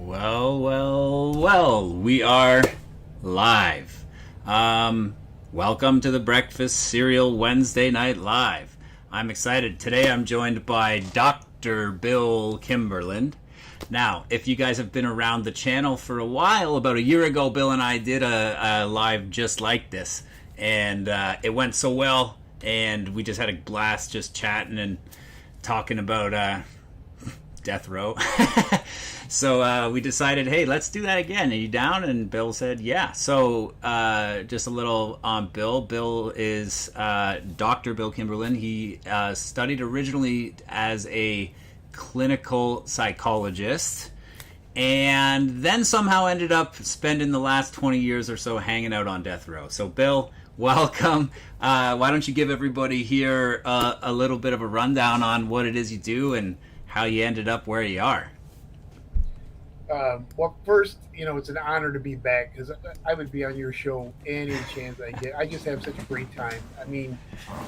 Well, we are live. Welcome to the Breakfast Cereal Wednesday Night Live. I'm excited. Today I'm joined by Dr. Bill Kimberlin. Now, if you guys have been around the channel for a while, about a year ago, Bill and I did a live just like this. And it went so well, and we just had a blast just chatting and talking about death row. So we decided, hey, let's do that again. Are you down? And Bill said, yeah. So just a little on Bill. Bill is Dr. Bill Kimberlin. He studied originally as a clinical psychologist and then somehow ended up spending the last 20 years or so hanging out on death row. So Bill, welcome. Why don't you give everybody here a little bit of a rundown on what it is you do and how you ended up where you are? Well, first, it's an honor to be back because I would be on your show any chance I get. I just have such a great time. I mean,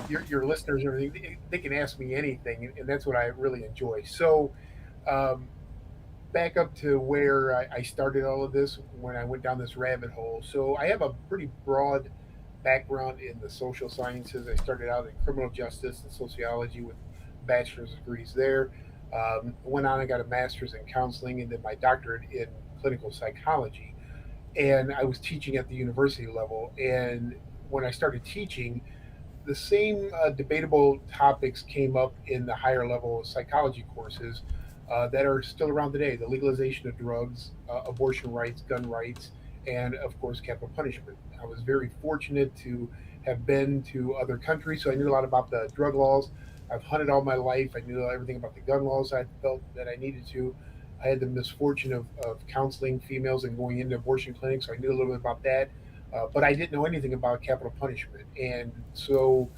your listeners and everything, they can ask me anything, and that's what I really enjoy. So, um, back up to where I started all of this when I went down this rabbit hole. So, I have a pretty broad background in the social sciences. I started out in criminal justice and sociology with bachelor's degrees there. Went on and got a master's in counseling and then my doctorate in clinical psychology. And I was teaching at the university level. And when I started teaching, the same debatable topics came up in the higher level psychology courses that are still around today: the legalization of drugs, abortion rights, gun rights, and of course, capital punishment. I was very fortunate to have been to other countries, so I knew a lot about the drug laws. I've hunted all my life. I knew everything about the gun laws. I felt that I needed to. I had the misfortune of counseling females and going into abortion clinics, so I knew a little bit about that. But I didn't know anything about capital punishment. And so,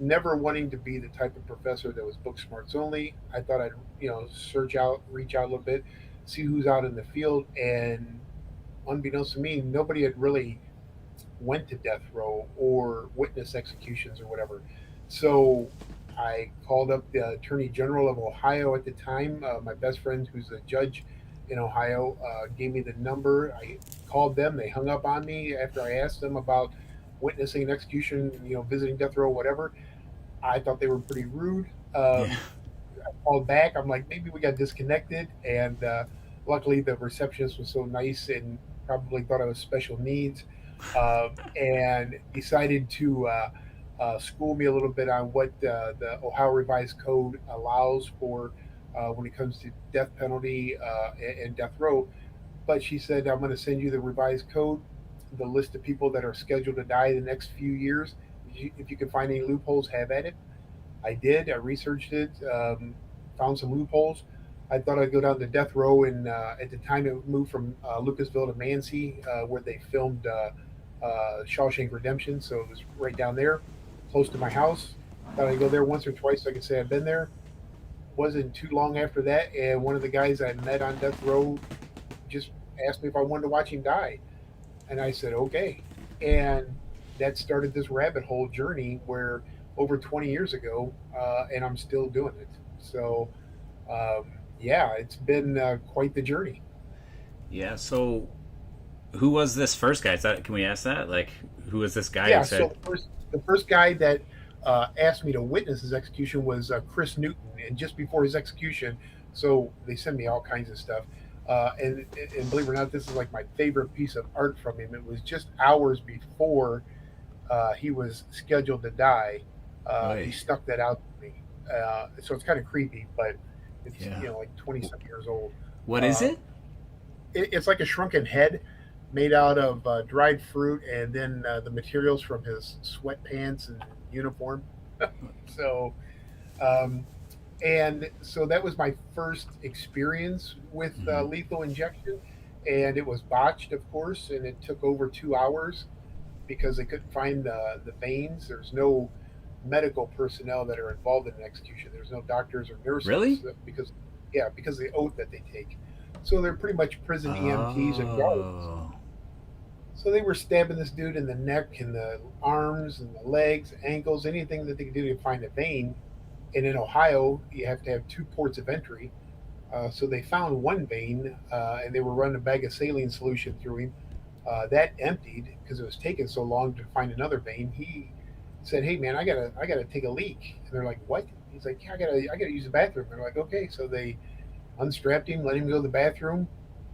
never wanting to be the type of professor that was book smarts only, I thought I'd, search out, reach out a little bit, see who's out in the field. And unbeknownst to me, nobody had really went to death row or witnessed executions or whatever. So I called up the Attorney General of Ohio at the time. My best friend, who's a judge in Ohio, gave me the number. I called them. They hung up on me after I asked them about witnessing an execution, visiting death row, whatever. I thought they were pretty rude. Yeah. I called back. I'm like, maybe we got disconnected. And luckily, the receptionist was so nice and probably thought I was special needs and decided to school me a little bit on what the Ohio Revised Code allows for when it comes to death penalty and death row. But she said, I'm going to send you the revised code, the list of people that are scheduled to die the next few years. If you can find any loopholes, have at it. I did. I researched it, found some loopholes. I thought I'd go down to death row, and at the time it moved from Lucasville to Mancy, where they filmed Shawshank Redemption. So it was right down there, close to my house. Thought I'd go there once or twice so I could say I've been there. Wasn't too long after that, and one of the guys I met on death row just asked me if I wanted to watch him die, and I said okay. And that started this rabbit hole journey where over 20 years ago, and I'm still doing it. So um, yeah, it's been quite the journey. Yeah. So who was this first guy? Can we ask that? Like, who was this guy who Yeah, said, so the first guy that asked me to witness his execution was Chris Newton, and just before his execution, so they send me all kinds of stuff. And believe it or not, this is like my favorite piece of art from him. It was just hours before he was scheduled to die. He "Oy, stuck that out to me. So it's kind of creepy, but it's yeah, like 20 some years old. what is Uh, it?" it's like a shrunken head made out of dried fruit and then the materials from his sweatpants and uniform. So, um, and so that was my first experience with Hmm. lethal injection. And it was botched, of course, and it took over 2 hours because they couldn't find the veins. There's no medical personnel that are involved in an execution. There's no doctors or Really? nurses because, yeah, because of the oath that they take. So they're pretty much prison EMTs and guards. Oh, So they were stabbing this dude in the neck and the arms and the legs, ankles, anything that they could do to find a vein. And in Ohio, you have to have two ports of entry. So they found one vein, and they were running a bag of saline solution through him. That emptied because it was taking so long to find another vein. He said, "Hey man, I gotta take a leak." And they're like, "What?" He's like, "Yeah, I gotta use the bathroom." They're like, "Okay." So they unstrapped him, let him go to the bathroom,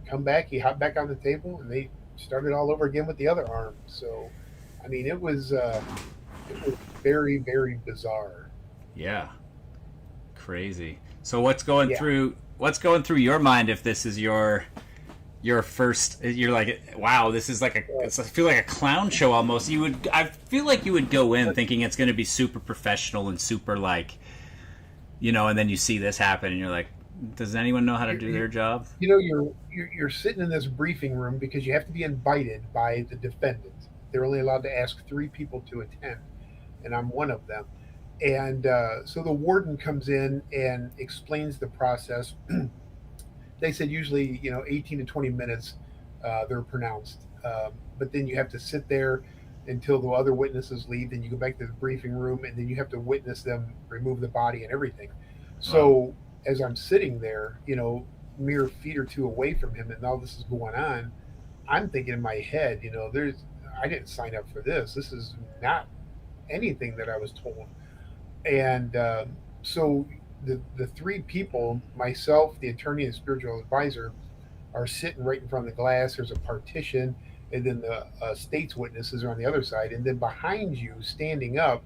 come back. He hopped back on the table, and they started all over again with the other arm. So, I mean, it was very very bizarre. Yeah. Crazy. So Yeah. what's going through your mind if this is your first, you're like, wow, this is like I feel like a clown show almost. I feel like you would go in thinking it's going to be super professional and super like, and then you see this happen and you're like, does anyone know how to You, do you, their job? you're sitting in this briefing room because you have to be invited by the defendant. They're only allowed to ask three people to attend, and I'm one of them. And so the warden comes in and explains the process. They said usually 18 to 20 minutes they're pronounced, but then you have to sit there until the other witnesses leave. Then you go back to the briefing room, and then you have to witness them remove the body and everything. Wow. So as I'm sitting there, mere feet or two away from him, and all this is going on, I'm thinking in my head, I didn't sign up for this. This is not anything that I was told. And so the three people, myself, the attorney, and spiritual advisor, are sitting right in front of the glass. There's a partition, and then the state's witnesses are on the other side. And then behind you, standing up,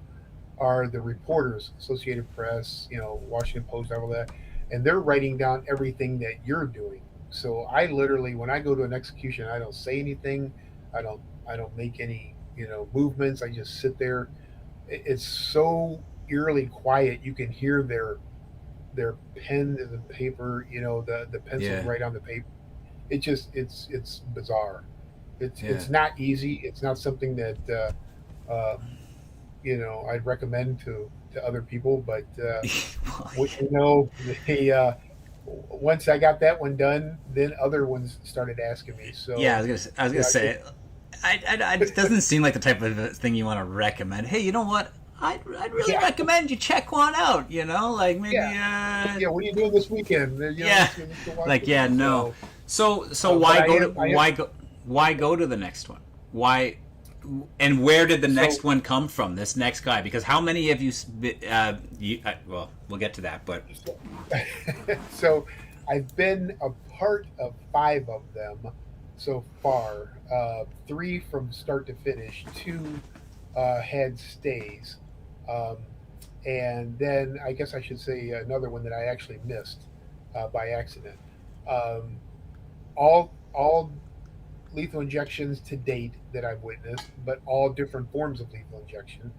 are the reporters, Associated Press, Washington Post, all that, and they're writing down everything that you're doing. So I literally, when I go to an execution, I don't say anything. I don't. I don't make any movements. I just sit there. It's so eerily quiet. You can hear their pen and the paper. The pencils Yeah. right on the paper. It's bizarre. Yeah. It's not easy. It's not something that I'd recommend to other people. But Well, you know, they, once I got that one done, then other ones started asking me. yeah, So I was gonna yeah, say, it doesn't seem like the type of thing you want to recommend. Hey, you know what? I'd really yeah, recommend you check one out. Like maybe, yeah, yeah. What are you doing this weekend? yeah, Let's go watch like, this. yeah, no. So, So but I am. why go to the next one? Why, and where did the So next one come from? This next guy, because how many of you? Well, we'll get to that, but so, so I've been a part of five of them so far. Three from start to finish. Two had stays, um, and then I guess I should say another one that I actually missed by accident. Um, all lethal injections to date that I've witnessed, but all different forms of lethal injection.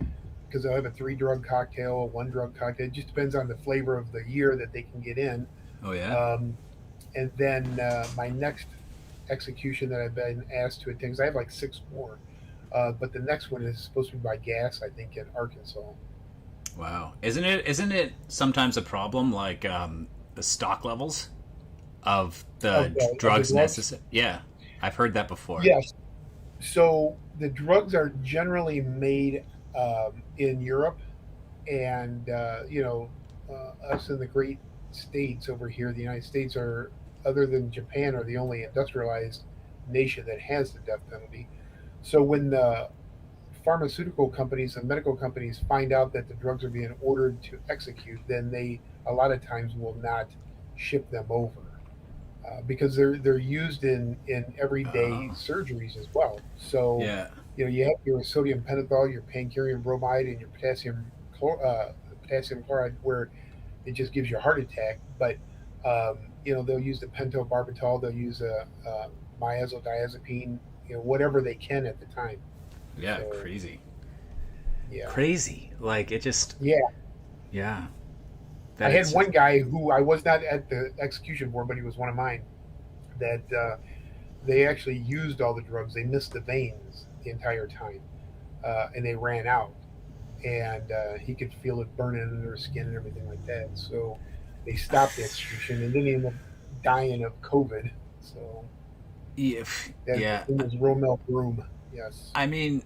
Because they'll have a three drug cocktail, a one drug cocktail. It just depends on the flavor of the year that they can get in. oh yeah, Um, and then my next execution that I've been asked to attend, because I have like six more. But the next one is supposed to be by gas, I think, in Arkansas. wow. Isn't it sometimes a problem like the stock levels of the Of the drugs drugs? necessary? Yeah, I've heard that before. Yes. So the drugs are generally made in Europe, and us in the great states over here, the United States are, other than Japan, are the only industrialized nation that has the death penalty. So when the pharmaceutical companies and medical companies find out that the drugs are being ordered to execute, then they a lot of times will not ship them over because they're used in everyday Oh, surgeries as well. So yeah, you have your sodium pentothal, your pancuronium bromide, and your potassium chloride, where it just gives you a heart attack. But they'll use the pentobarbital, they'll use a diazepine, whatever they can at the time. yeah, So crazy, yeah, crazy. Like it just, yeah. yeah, I that had it's one guy who I was not at the execution for, but he was one of mine. That they actually used all the drugs. They missed the veins the entire time, and they ran out. And he could feel it burning under his skin and everything like that. So they stopped the execution, and then he ended up dying of COVID. So yeah, that yeah. in his Romel room. Yes. I mean,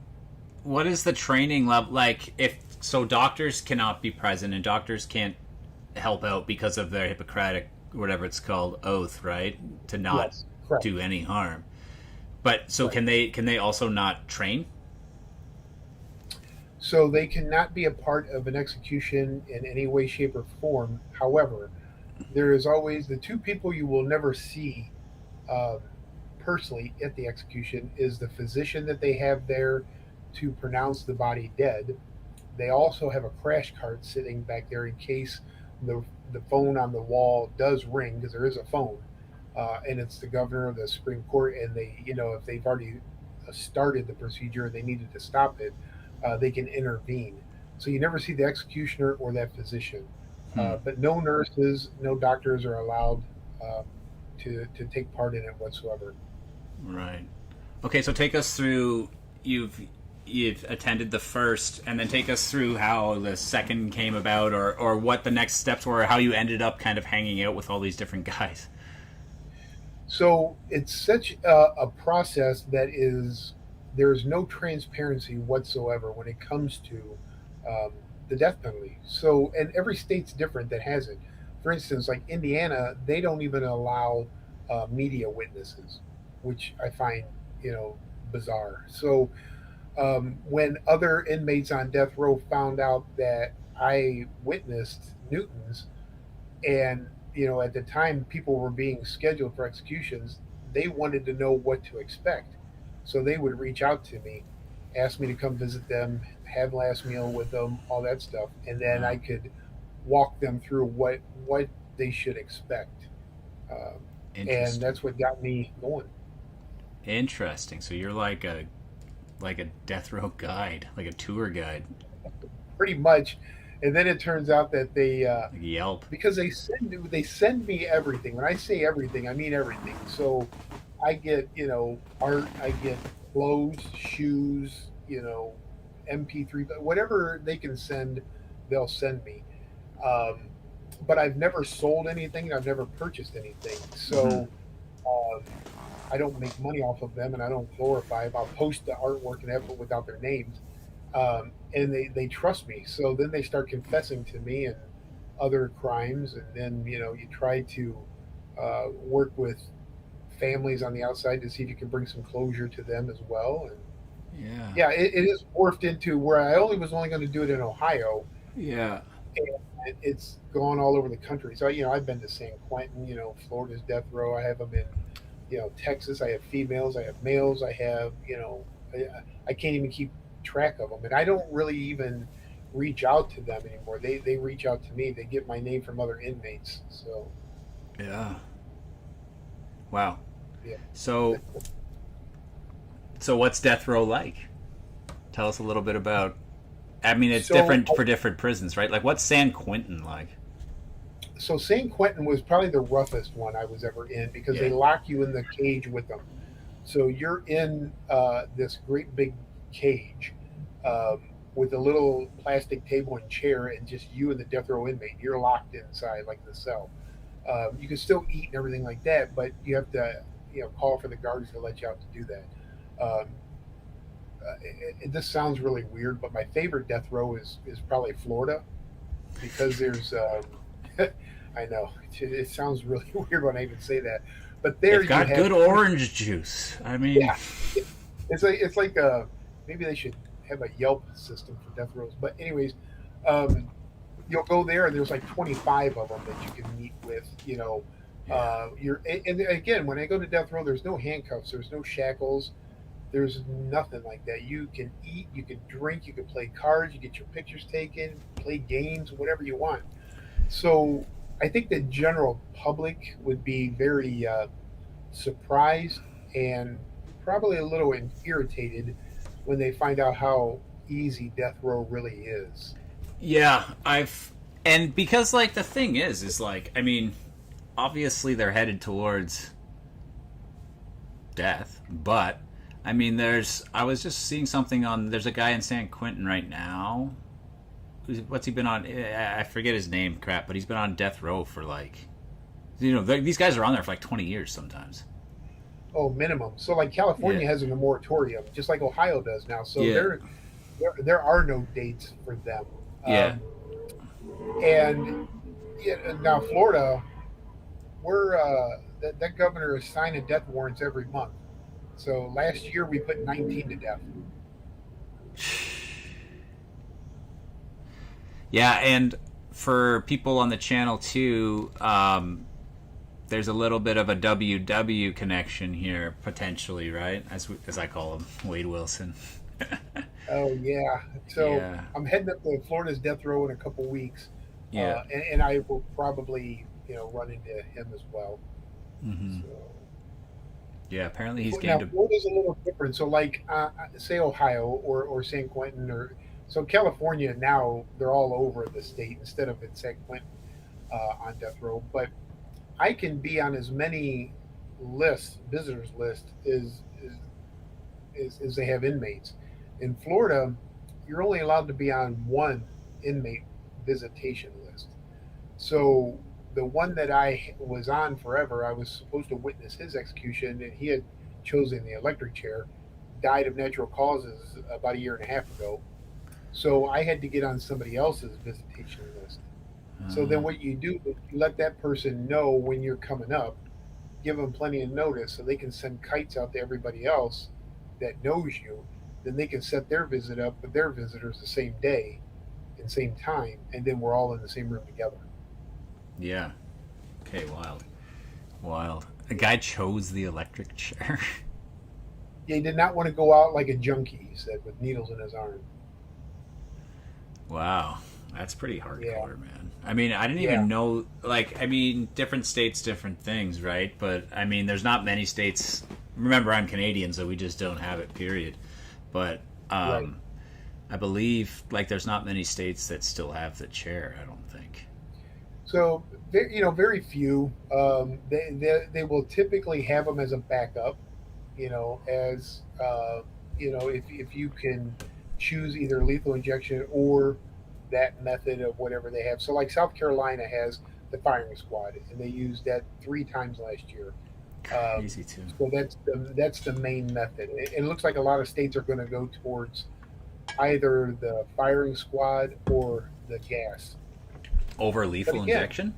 what is the training level like? If so, doctors cannot be present and doctors can't help out because of their Hippocratic whatever it's called, oath, right? To not Yes, correct. do any harm. But so Right. can they also not train? So they cannot be a part of an execution in any way, shape, or form. However, there is always the two people you will never see um, personally at the execution is the physician that they have there to pronounce the body dead. They also have a crash cart sitting back there in case the the phone on the wall does ring because there is a phone, and it's the governor of the Supreme Court. And they, if they've already started the procedure and they needed to stop it, they can intervene. So you never see the executioner or that physician, Hmm. but no nurses, no doctors are allowed um, to take part in it whatsoever. Right. Okay, so take us through. You've you've attended the first, and then take us through how the second came about, or what the next steps were, or how you ended up kind of hanging out with all these different guys. So it's such a process that is there's no transparency whatsoever when it comes to um, the death penalty. So and every state's different that has it. For instance, like Indiana, they don't even allow media witnesses, which I find you know bizarre. So when other inmates on death row found out that I witnessed Newton's, and at the time people were being scheduled for executions, they wanted to know what to expect, so they would reach out to me, ask me to come visit them, have last meal with them, all that stuff, and then I Wow, could walk them through what they should expect, um, and interesting, that's what got me going. interesting. So you're like a death row guide, like a tour guide, Pretty much. And then it turns out that like Yelp. because they send me everything. When I say everything, I mean everything. So I get art, I get clothes, shoes, MP3, whatever they can send, they'll send me. Um, but I've never sold anything. I've never purchased anything. Mm-hmm. So um, I don't make money off of them, and I don't glorify them. I'll post the artwork and effort without their names, and they trust me. So then they start confessing to me and other crimes, and then you try to work with families on the outside to see if you can bring some closure to them as well. And Yeah, yeah, it is morphed into where I only was only going to do it in Ohio, yeah. and it's gone all over the country. So I've been to San Quentin, Florida's death row. I have them in Texas. I have females. I have males. I have I can't even keep track of them, and I don't really even reach out to them anymore. They reach out to me. They get my name from other inmates. So Yeah. Wow. yeah. So so what's death row like? Tell us a little bit about. I mean, it's So different for different prisons, right? Like, what's San Quentin like? so San Quentin was probably the roughest one I was ever in because they Yeah. lock you in the cage with them. So you're in this great big cage with a little plastic table and chair, and just you and the death row inmate. You're locked inside like the cell. You can still eat and everything like that, but you have to call for the guards to let you out to do that. Um, this sounds really weird, but my favorite death row is probably Florida because there's I know it sounds really weird when I even say that, but there They've you got have good orange juice. I mean, yeah, it's like maybe they should have a Yelp system for death rows. But anyways, um, you'll go there and there's like 25 of them that you can meet with. yeah. You're and again when I go to death row, there's no handcuffs, there's no shackles, there's nothing like that. You can eat, you can drink, you can play cards, you get your pictures taken, play games, whatever you want. So I think the general public would be very surprised and probably a little irritated when they find out how easy death row really is. Yeah, and because like the thing is like I mean, obviously they're headed towards death, but I mean, I was just seeing something on. There's a guy in San Quentin right now. What's he been on? I forget his name, crap, but he's been on death row for like, these guys are on there for like 20 years sometimes. Oh, minimum. So like Yeah, California has a moratorium, just like Ohio does now. So yeah, there are no dates for them. yeah, And yeah, now Florida, we're that governor is signing death warrants every month. So last year we put 19 to death. Yeah, and for people on the channel too, there's a little bit of a WW connection here potentially, right? As I call him, Wade Wilson. Oh yeah. So Yeah, I'm heading up to Florida's death row in a couple weeks, yeah, and I will probably run into him as well. hmm, So yeah. Apparently, he's now gained a. Florida's a little different. So like say Ohio or San Quentin or so California now they're all over the state instead of in San Quentin on death row. But I can be on as many visitors list as they have inmates. In Florida, you're only allowed to be on one inmate visitation list. So the one that I was on forever, I was supposed to witness his execution, and he had chosen the electric chair, died of natural causes about a year and a half ago. So I had to get on somebody else's visitation list. So then what you do is you let that person know when you're coming up, give them plenty of notice so they can send kites out to everybody else that knows you. Then they can set their visit up with their visitors the same day and same time, and then we're all in the same room together. Yeah. Okay. Wild. Wild. A guy chose the electric chair. He did not want to go out like a junkie, he said, with needles in his arm. Wow. That's pretty Yeah, hardcore, man. I mean, I didn't yeah, even know. Like, I mean, different states, different things, right? But I mean, there's not many states. Remember, I'm Canadian, so we just don't have it. Period. But right. I believe like there's not many states that still have the chair. I don't think. So, very few. They will typically have them as a backup, as if you can choose either lethal injection or that method of whatever they have. So, like South Carolina has the firing squad, and they used that 3 times last year. Um, Crazy too. so that's the main method. It looks like a lot of states are going to go towards either the firing squad or the gas. Over But lethal again, injection.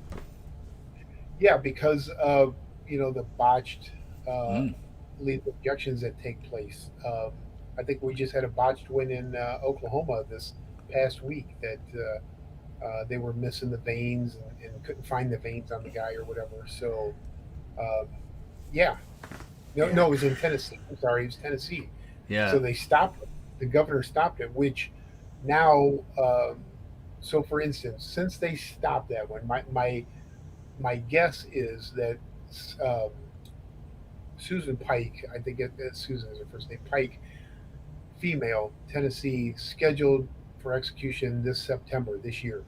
yeah, because of the botched uh, Mm. lethal injections that take place. I think we just had a botched one in Oklahoma this past week that they were missing the veins and couldn't find the veins on the guy or whatever. So um, yeah, no, Yeah. no, it was in Tennessee. I'm sorry, it was Tennessee. Yeah. So they stopped it. The governor stopped it, which now. So, for instance, since they stopped that one, my guess is that um, Susan Pike, I think Susan is her first name, Pike, female, Tennessee, scheduled for execution this September this year,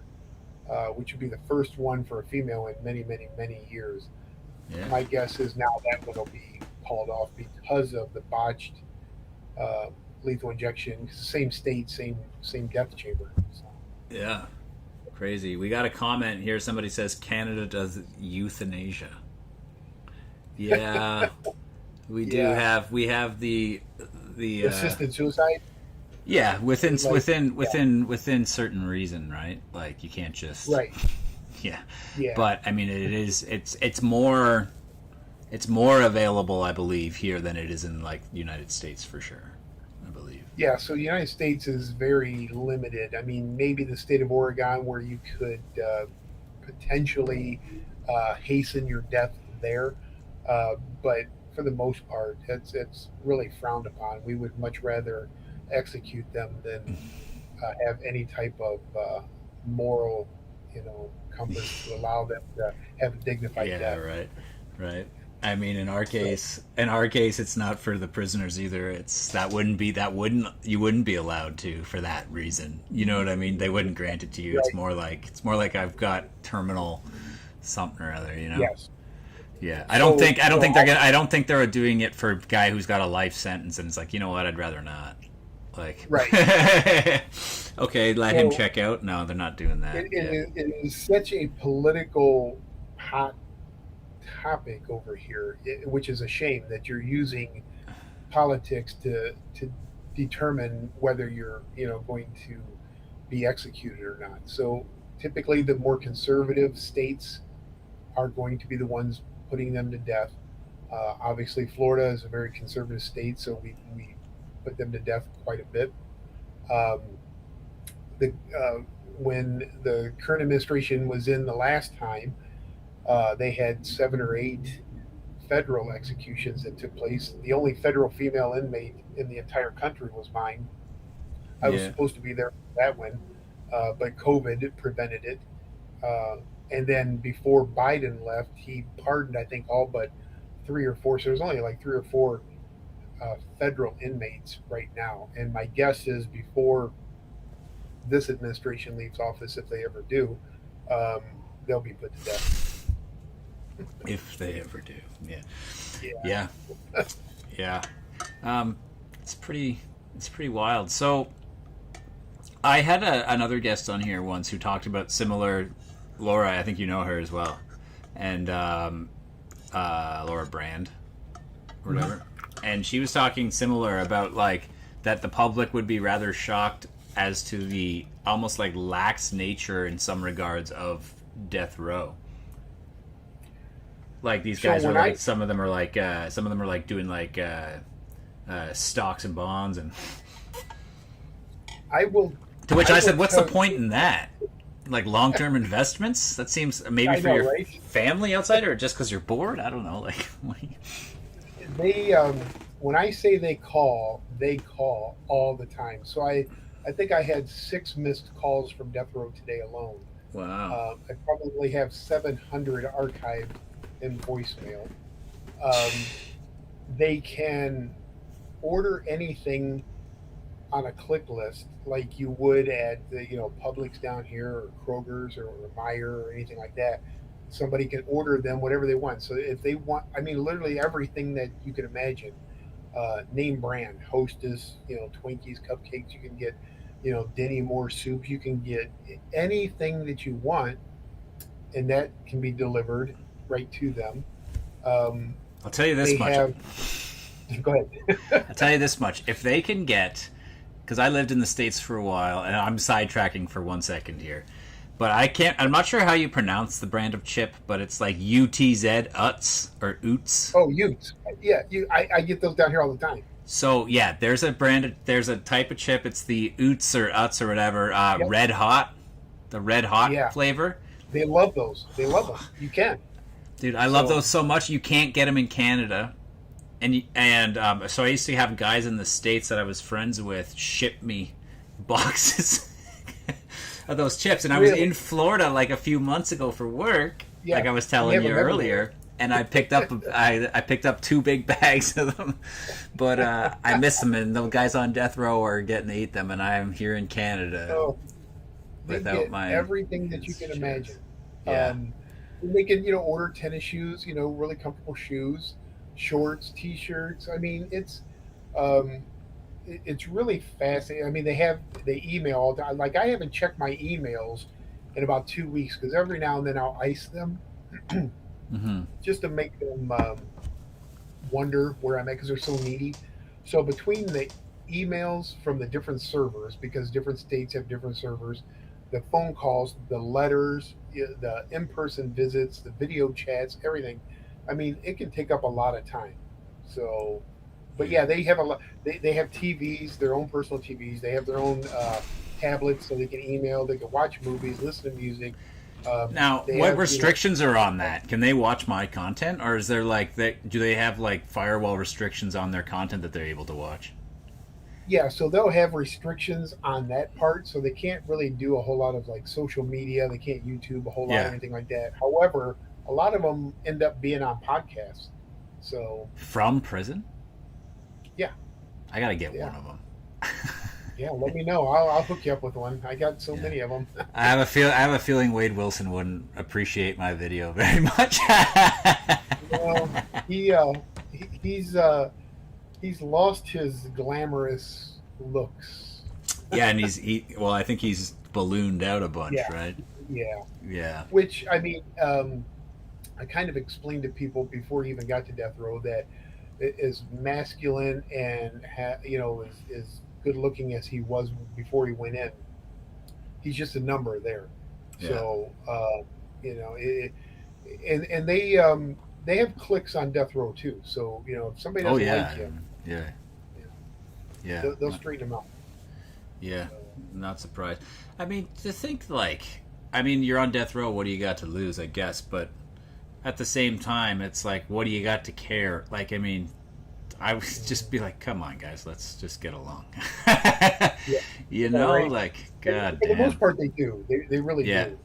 which would be the first one for a female in many, many, many years. Yeah. My guess is now that one will be called off because of the botched uh, lethal injection. Same state, same death chamber. So, Yeah. Crazy. We got a comment here. Somebody says Canada does euthanasia. Yeah, we do yeah, have. We have the assisted suicide. yeah, within Like, yeah, within certain reason, right? Like you can't just right. yeah. Yeah. But I mean, it's more available, I believe, here than it is in like the United States for sure. I believe. Yeah, so the United States is very limited. I mean, maybe the state of Oregon, where you could potentially hasten your death there, uh, but for the most part, it's really frowned upon. We would much rather execute them than have any type of moral, compass to allow them to have a dignified Yeah, death. right, right. I mean, So, in our case, it's not for the prisoners either. It's that wouldn't you wouldn't be allowed to for that reason. You know what I mean? They wouldn't grant it to you. right, It's more like I've got terminal something or other. You know? yes. Yeah. So, I don't think they're doing it for a guy who's got a life sentence and it's like, you know what? I'd rather not. Like, right. okay, let him So check out. No, they're not doing that. Yeah. it is such a political hot topic over here, which is a shame that you're using politics to determine whether you're going to be executed or not. So typically, the more conservative states are going to be the ones putting them to death. Obviously, Florida is a very conservative state, so we put them to death quite a bit. Um, the When the current administration was in the last time, they had 7 or 8 federal executions that took place. The only federal female inmate in the entire country was mine. I was Yeah. supposed to be there for that one, but COVID prevented it. Uh, and then before Biden left, he pardoned, I think, all but 3 or 4. So there's only like 3 or 4 federal inmates right now. And my guess is before this administration leaves office, if they ever do, um, they'll be put to death. If they ever do. Yeah. Yeah. Yeah. Yeah. Um, it's pretty. It's pretty wild. So I had another guest on here once who talked about similar. Laura, I think you know her as well, and Laura Brand, or whatever. And she was talking similar about like that the public would be rather shocked as to the almost like lax nature in some regards of death row. Like these So guys are when like I some of them are like doing like stocks and bonds, and I will to which I I will said, what's the tell point in that? Like long-term investments? That seems maybe I for know, your right? family outside, or just because you're bored. I don't know. Like, They when I say they call all the time. So I think I had 6 missed calls from death row today alone. wow. I probably have 700 archived in voicemail. Um, they can order anything on a click list like you would at the Publix down here, or Kroger's, or Meyer, or anything like that. Somebody can order them whatever they want. So if they want, I mean, literally everything that you can imagine, name brand, Hostess, Twinkies, cupcakes, you can get, Denny Moore soup, you can get anything that you want, and that can be delivered right to them. Um, I'll tell you this they much. have. Go ahead. I'll tell you this much. If they can get, because I lived in the States for a while, and I'm sidetracking for 1 second here, but I can't. I'm not sure how you pronounce the brand of chip, but it's like UTZ, UTS or UTS. Oh, Utes. Yeah, I get those down here all the time. So yeah, there's a type of chip. It's the UTS or UTS or whatever. Yep. Red Hot, the Red Hot Yeah, flavor. they love those. They love them. You can. Dude, I love So those so much. You can't get them in Canada, and so I used to have guys in the States that I was friends with ship me boxes of those chips, and I was really, in Florida like a few months ago for work, like yeah, I was we telling have you them everywhere. earlier, and I picked up I picked up 2 big bags of them, but I miss them, and the guys on death row are getting to eat them, and I'm here in Canada So they without get my everything that you can chips. imagine. Yeah, Um, they can, order tennis shoes, really comfortable shoes, shorts, t-shirts. I mean, um, it's really fascinating. I mean, they email all the time. Like I haven't checked my emails in about 2 weeks because every now and then I'll ice them hmm just to make them wonder where I'm at because they're so needy. So between the emails from the different servers, because different states have different servers, the phone calls, the letters, the in-person visits, the video chats, everything. I mean, it can take up a lot of time. So, but yeah, they have a lot. They have TVs, their own personal TVs. They have their own tablets, so they can email, they can watch movies, listen to music. Now, They what have, restrictions are on that? Can they watch my content, or is there like do they have like firewall restrictions on their content that they're able to watch? yeah, so they'll have restrictions on that part, so they can't really do a whole lot of like social media. They can't YouTube a whole lot or Yeah, anything like that. However, a lot of them end up being on podcasts. So from prison. yeah, I gotta get yeah, one of them. yeah. Let me know. I'll hook you up with one. I got so Yeah, many of them. I have a feeling Wade Wilson wouldn't appreciate my video very much. Well, he's he's lost his glamorous looks. Yeah, and well, I think he's ballooned out a bunch, Yeah, right? yeah. Yeah, Which I mean, I kind of explained to people before he even got to death row that as masculine and as good looking as he was before he went in, he's just a number there. yeah, So it, and they have clicks on death row too. So if somebody Oh doesn't like yeah, him, yeah, you know, yeah, they'll straighten him out. yeah. So, Not surprised. I mean, to think like, I mean, you're on death row. What do you got to lose? I guess, but at the same time, it's like, what do you got to care? Like, I mean, I would just be like, come on, guys, let's just get along. yeah, right. Like, And god for the most damn. part, they do. They really Yeah. do.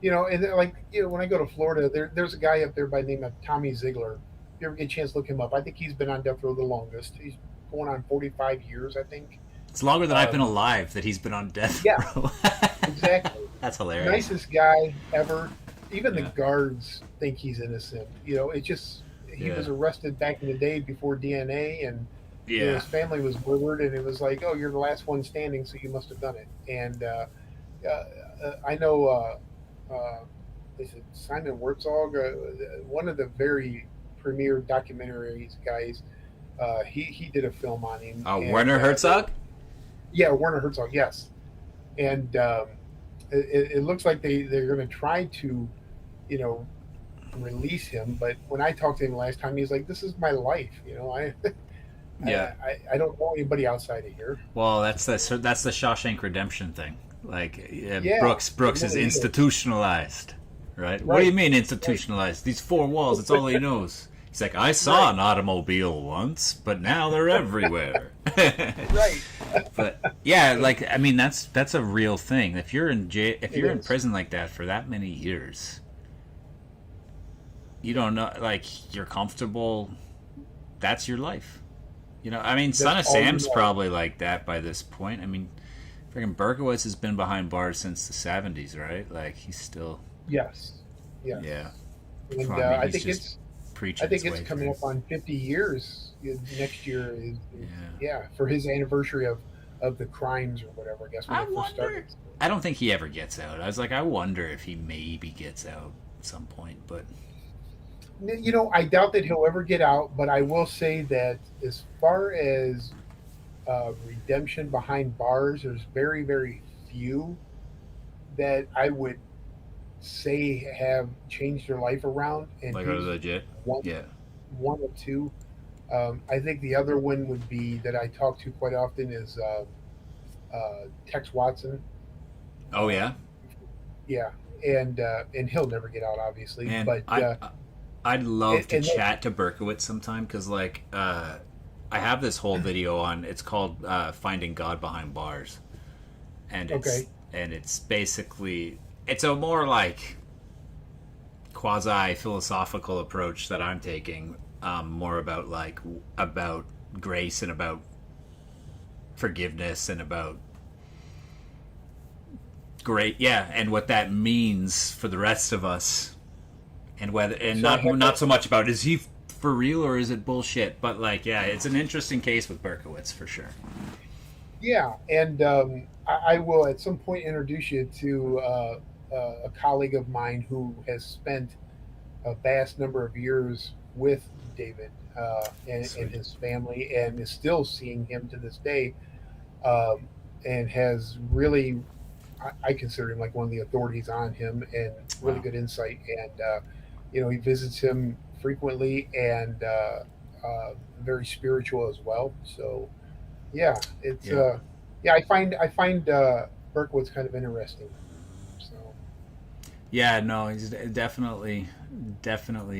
And then, like when I go to Florida, there's a guy up there by the name of Tommy Ziegler. If you ever get a chance to look him up, I think he's been on death row the longest. He's going on 45 years, I think. It's longer than I've been Um, alive that he's been on death yeah, row. exactly. That's hilarious. Nicest guy ever. Even the Yeah. guards think he's innocent. It just he Yeah. was arrested back in the day before DNA, and Yeah. his family was murdered, and it was like, oh, you're the last one standing, so you must have done it. And I know. Is it Simon Herzog? One of the very premier documentaries guys. He did a film on him, and Werner Herzog? yeah, Werner Herzog, yes, and it looks like they're going to try to, you know, release him. But when I talked to him last time, he's like, "This is my life. I, Yeah. I don't know anybody outside of here." Well, that's the Shawshank Redemption thing. Like, Yeah, it Brooks is really is. institutionalized, right? What do you Right, mean right, institutionalized? These four walls, that's all he knows. He's like, I saw right, an automobile once, but now they're everywhere. right. But yeah, like, I mean, that's a real thing. If you're in jail, if It you're in is. prison like that for that many years, you don't know, like, you're comfortable. That's your life. I mean, That's Son of all you Sam's know. probably like that by this point. I mean, freaking Berkowitz has been behind bars since the '70s, right? Like, he's still, Yes, yes. yeah. And I mean, I he's think just preaching his it's way coming through. up on 50 years next year. Yeah. Yeah, for his anniversary of the crimes or whatever. I guess when I they first started. wonder. I don't think he ever gets out. I was like, I wonder if he maybe gets out at some point, but I doubt that he'll ever get out, but I will say that as far as redemption behind bars, there's very, very few that I would say have changed their life around, and like, are he's legit. one, Yeah. one or two. I think the other one would be that I talk to quite often is Tex Watson. Oh yeah, Yeah, and he'll never get out, obviously, man. but I'd love to and chat to Berkowitz sometime because, like, I have this whole video on. It's called "Finding God Behind Bars," and okay, it's basically it's a more like quasi philosophical approach that I'm taking. More about about grace and about forgiveness and about great, yeah, and what that means for the rest of us, and whether and so I have not so much about is he for real or is it bullshit, but like, yeah, it's an interesting case with Berkowitz for sure. yeah, and I will at some point introduce you to a colleague of mine who has spent a vast number of years with David and Sweet. his family, and is still seeing him to this day, um, and has really, I consider him like one of the authorities on him, and really Wow. good insight. And he visits him frequently, and very spiritual as well. So yeah, it's Yeah. yeah. I find Berkowitz kind of interesting. So Yeah, no, he's definitely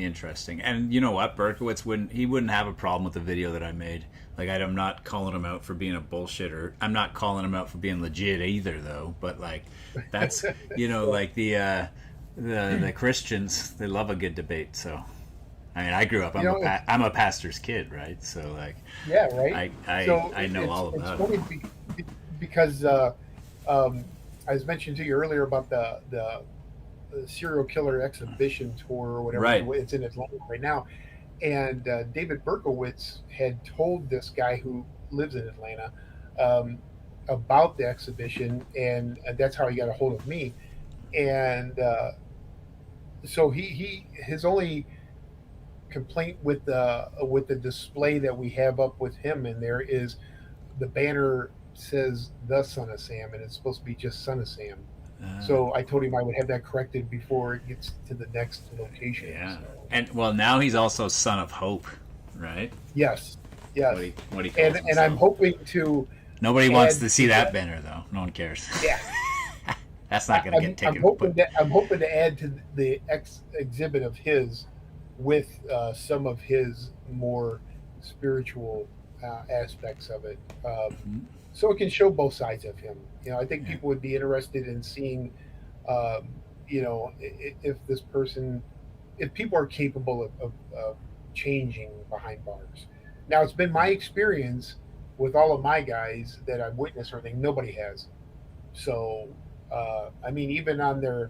interesting. And you know what? Berkowitz wouldn't have a problem with the video that I made. Like, I'm not calling him out for being a bullshitter. I'm not calling him out for being legit either, though. But like, that's so like the Christians, they love a good debate. So I mean, I grew up. you know, it, I'm a pastor's kid, right? So like, yeah, right. So I know all it's about it. funny because um, I was mentioning to you earlier about the serial killer exhibition tour or whatever. Right. It's in Atlanta right now, and David Berkowitz had told this guy who lives in Atlanta um, about the exhibition, and that's how he got a hold of me. And so he his only complaint with the display that we have up with him in there is the banner says the Son of Sam, and it's supposed to be just Son of Sam. So I told him I would have that corrected before it gets to the next location. Yeah. So, And well, now he's also Son of Hope, right? yes, yes, What he calls and I'm himself. hoping to Nobody wants add to see to that banner though. No one cares. Yeah, That's not going to get taken. But I'm hoping to add to the exhibit of his with some of his more spiritual aspects of it, so it can show both sides of him. I think yeah. people would be interested in seeing, um, if this person, if people are capable of changing behind bars. Now, it's been my experience with all of my guys that I've witnessed or everything, nobody has. So, I mean, even on their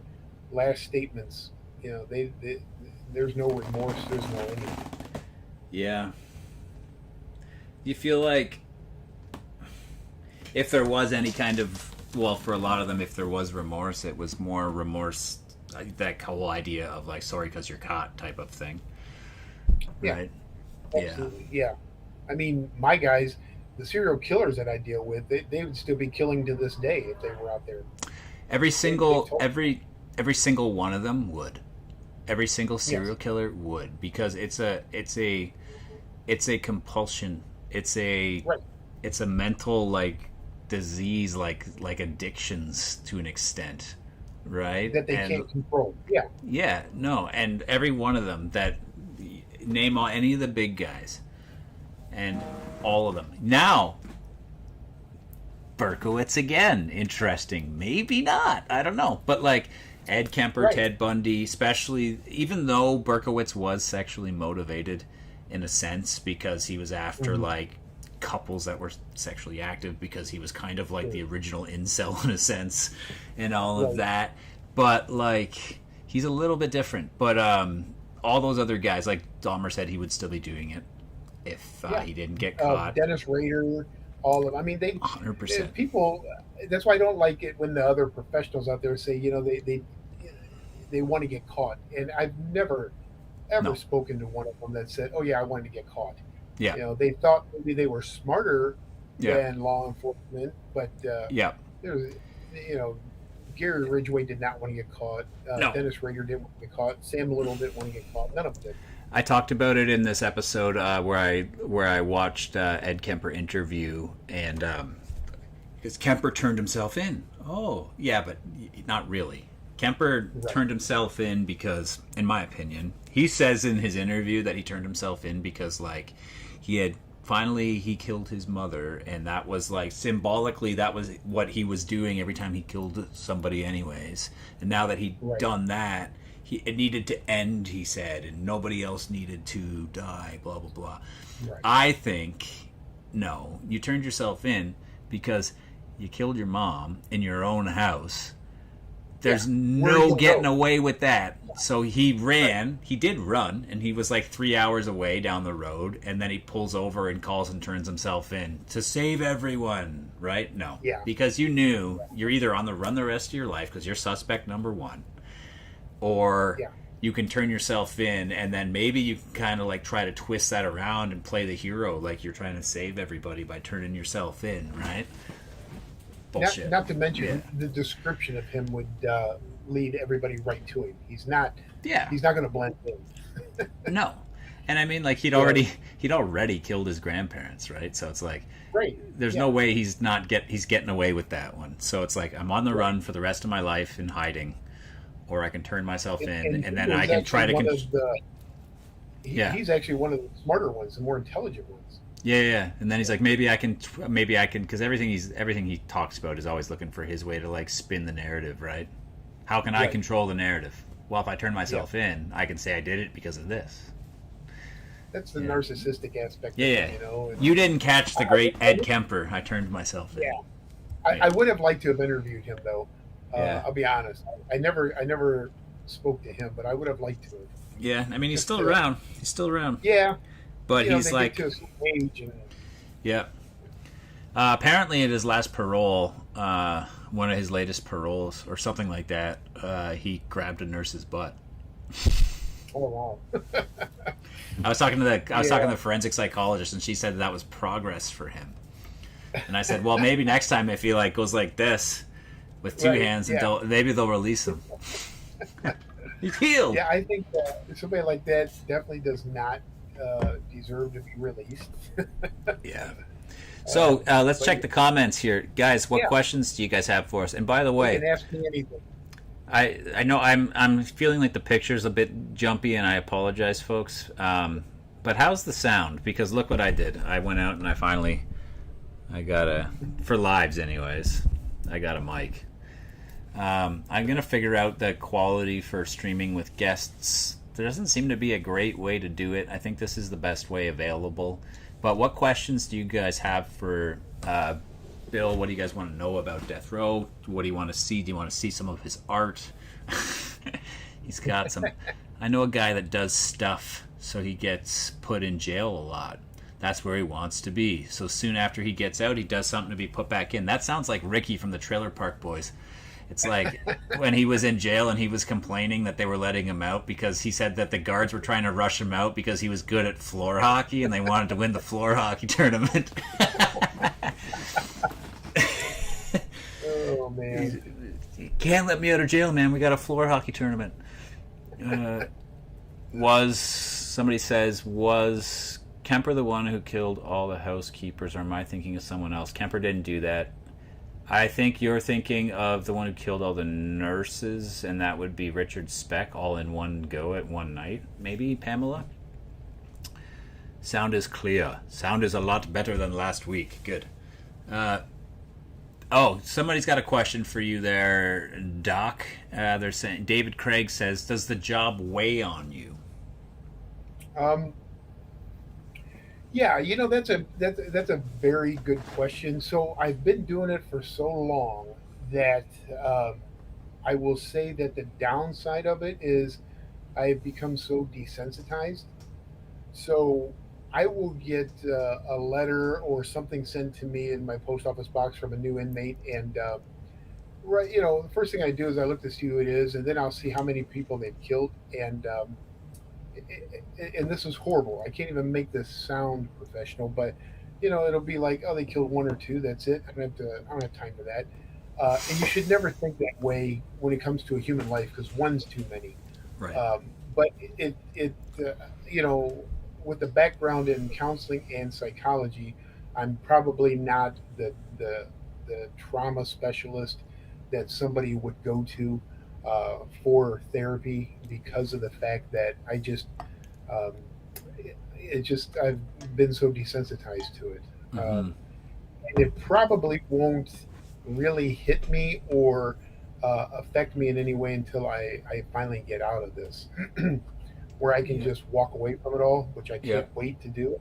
last statements, they there's no remorse, there's no anything. Yeah. You feel like if there was any kind of, well, for a lot of them, if there was remorse, it was more remorse, that whole idea of like sorry because you're caught type of thing, Yeah, right? Yeah. absolutely. Yeah. I mean, my guys, the serial killers that I deal with, they would still be killing to this day if they were out there. Every They single told, every single one of them would. Every single serial yes, killer would, because it's a compulsion. right, It's a mental like disease, like addictions to an extent, right? that they And can't control. Yeah, yeah, no, and every one of them that name any of the big guys, and all of them. Now, Berkowitz again, interesting. Maybe not. I don't know. But like Ed Kemper, right. Ted Bundy, especially, even though Berkowitz was sexually motivated in a sense because he was after Mm-hmm. like couples that were sexually active, because he was kind of like Sure. the original incel in a sense and all of Right. that. But like he's a little bit different. But all those other guys, like Dahmer said, he would still be doing it if Yeah. he didn't get caught. Dennis Rader, all of. I mean, 100%. people. That's why I don't like it when the other professionals out there say, they want to get caught, and I've never ever No. spoken to one of them that said, "Oh yeah, I wanted to get caught." Yeah. They thought maybe they were smarter Yeah. than law enforcement, but Yeah. there was, you know, Gary Ridgway did not want to get caught. No. Dennis Rader didn't want to get caught. Sam Little didn't want to get caught. None of them did. I talked about it in this episode where I watched Ed Kemper interview, and because Kemper turned himself in. Oh, yeah, but not really. Kemper Right. turned himself in because, in my opinion, he says in his interview that he turned himself in because, like, he killed his mother, and that was like symbolically that was what he was doing every time he killed somebody, anyways. And now that he'd Right. done that, it needed to end, he said, and nobody else needed to die, blah blah blah. Right. I think no, you turned yourself in because you killed your mom in your own house. There's Yeah. Where are you no gonna getting go? away with that. So he ran. He did run, and he was like 3 hours away down the road, and then he pulls over and calls and turns himself in to save everyone, right? No. Yeah. Because you knew you're either on the run the rest of your life because you're suspect number one, or Yeah. you can turn yourself in, and then maybe you can kind of like try to twist that around and play the hero like you're trying to save everybody by turning yourself in, right? Bullshit. Not to mention Yeah. the description of him would lead everybody right to him. He's not. Yeah. He's not going to blend in. No. And I mean, like he'd Yeah. already killed his grandparents, right? So it's like Right. there's Yeah. no way he's getting away with that one. So it's like I'm on the run for the rest of my life in hiding, or I can turn myself in, and then he I was can try to. actually one of the. Yeah. He's actually one of the smarter ones, the more intelligent ones. Yeah. And then he's like, maybe I can, because everything he talks about is always looking for his way to like spin the narrative, right? How can I Right. control the narrative? Well, if I turn myself in, I can say I did it because of this. That's the Yeah. narcissistic aspect. Yeah, of yeah. it, and You didn't catch the great Ed Kemper. I turned myself in. Yeah. I would have liked to have interviewed him though. Yeah. I'll be honest. I never spoke to him, but I would have liked to have. Yeah, I mean, he's Just still to- around. He's still around. Yeah, But he's they like, get to a certain age, and yeah. Apparently, at his last parole, one of his latest paroles, or something like that, he grabbed a nurse's butt. oh wow, I was talking to Yeah. the forensic psychologist, and she said that was progress for him. And I said, well, maybe next time if he like goes like this, with two Right. hands, and Yeah. maybe they'll release him. He's healed. Yeah. I think somebody like that definitely does not deserve to be released. Yeah. uh, So let's but check the comments here, guys. What yeah, questions do you guys have for us? And by the you can way, ask me anything. I know I'm feeling like the picture's a bit jumpy, and I apologize, folks. But how's the sound? Because look what I did. I went out and I got for lives anyways. I got a mic. I'm gonna figure out the quality for streaming with guests. There doesn't seem to be a great way to do it. I think this is the best way available. But what questions do you guys have for Bill? What do you guys want to know about Death Row? What do you want to see? Do you want to see some of his art? He's got some. I know a guy that does stuff, so he gets put in jail a lot. That's where he wants to be. So soon after he gets out, he does something to be put back in. That sounds like Ricky from the Trailer Park Boys. It's like when he was in jail and he was complaining that they were letting him out because he said that the guards were trying to rush him out because he was good at floor hockey and they wanted to win the floor hockey tournament. Oh man! You can't let me out of jail, man. We got a floor hockey tournament. Somebody says, was Kemper the one who killed all the housekeepers, or am I thinking of someone else? Kemper didn't do that. I think you're thinking of the one who killed all the nurses, and that would be Richard Speck, all in one go at one night. Maybe, Pamela? Sound is clear. Sound is a lot better than last week. Good. Somebody's got a question for you there, Doc. They're saying, David Craig says, does the job weigh on you? Yeah, that's a very good question. So I've been doing it for so long that I will say that the downside of it is I've become so desensitized. So I will get a letter or something sent to me in my post office box from a new inmate, and right, the first thing I do is I look to see who it is, and then I'll see how many people they've killed, and this is horrible. I can't even make this sound professional, but it'll be like, oh, they killed one or two. That's it. I don't have time for that. And you should never think that way when it comes to a human life because one's too many. Right. But you know, with the background in counseling and psychology, I'm probably not the trauma specialist that somebody would go to for therapy because of the fact that um, I've been so desensitized to it. Mm-hmm. And it probably won't really hit me or affect me in any way until I finally get out of this, where I can just walk away from it all, which I can't wait to do.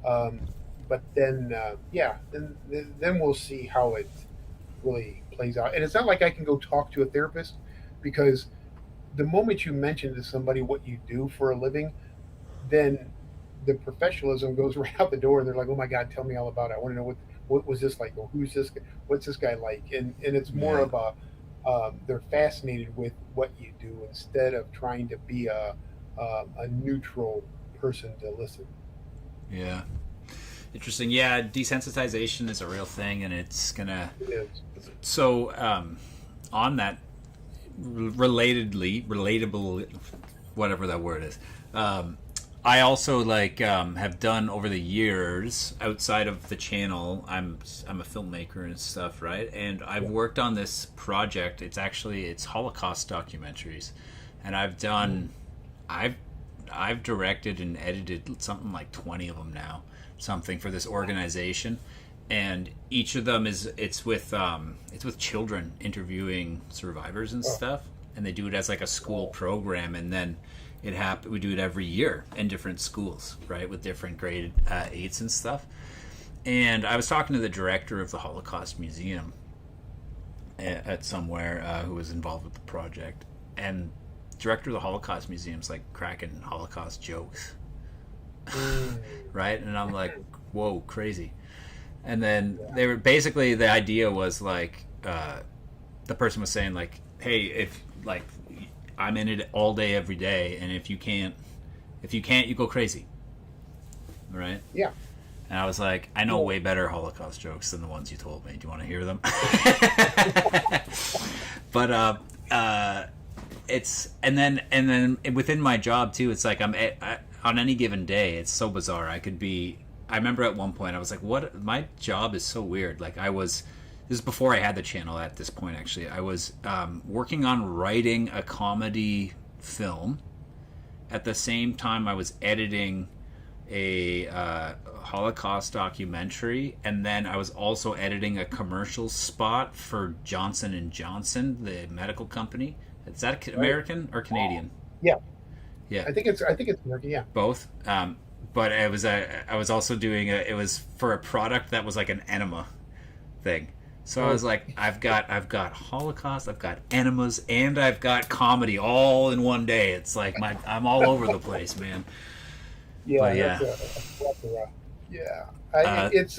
Um, but then, then we'll see how it really plays out. And it's not like I can go talk to a therapist because the moment you mention to somebody what you do for a living, then the professionalism goes right out the door, and they're like, "Oh my God, tell me all about it. I want to know what was this like, or who's this? What's this guy like?" And it's more of a they're fascinated with what you do instead of trying to be a neutral person to listen. Yeah. Interesting. Yeah, desensitization is a real thing, and it's gonna. It is. So, on that, relatable, whatever that word is. I also have done over the years outside of the channel. I'm a filmmaker and stuff, right? And I've worked on this project. It's Holocaust documentaries, and I've directed and edited something like 20 of them now, something for this organization, and each of them it's with children interviewing survivors and stuff, and they do it as like a school program, and then we do it every year in different schools, right, with different grade 8s and stuff. And I was talking to the director of the Holocaust Museum at somewhere who was involved with the project, and director of the Holocaust Museum's like cracking Holocaust jokes, right? And I'm like, whoa, crazy. And then they were basically, the idea was like, the person was saying like, hey, if like I'm in it all day every day, and if you can't you go crazy, right? Yeah. And I was like, I know Yeah. way better Holocaust jokes than the ones you told me. Do you want to hear them? But it's and then within my job too, it's like on any given day, it's so bizarre. I could be. I remember at one point I was like, "What? My job is so weird." Like I was. This is before I had the channel. At this point, actually, I was working on writing a comedy film. At the same time, I was editing a Holocaust documentary, and then I was also editing a commercial spot for Johnson and Johnson, the medical company. Is that Right. American or Canadian? Yeah. Yeah, I think it's American. Yeah. both. But I was also doing it was for a product that was like an enema thing. So I Oh, was like, I've got Holocaust, I've got enemas, and I've got comedy all in one day. It's like I'm all over the place, man. yeah. But That's yeah, a plethora. Yeah. uh, It's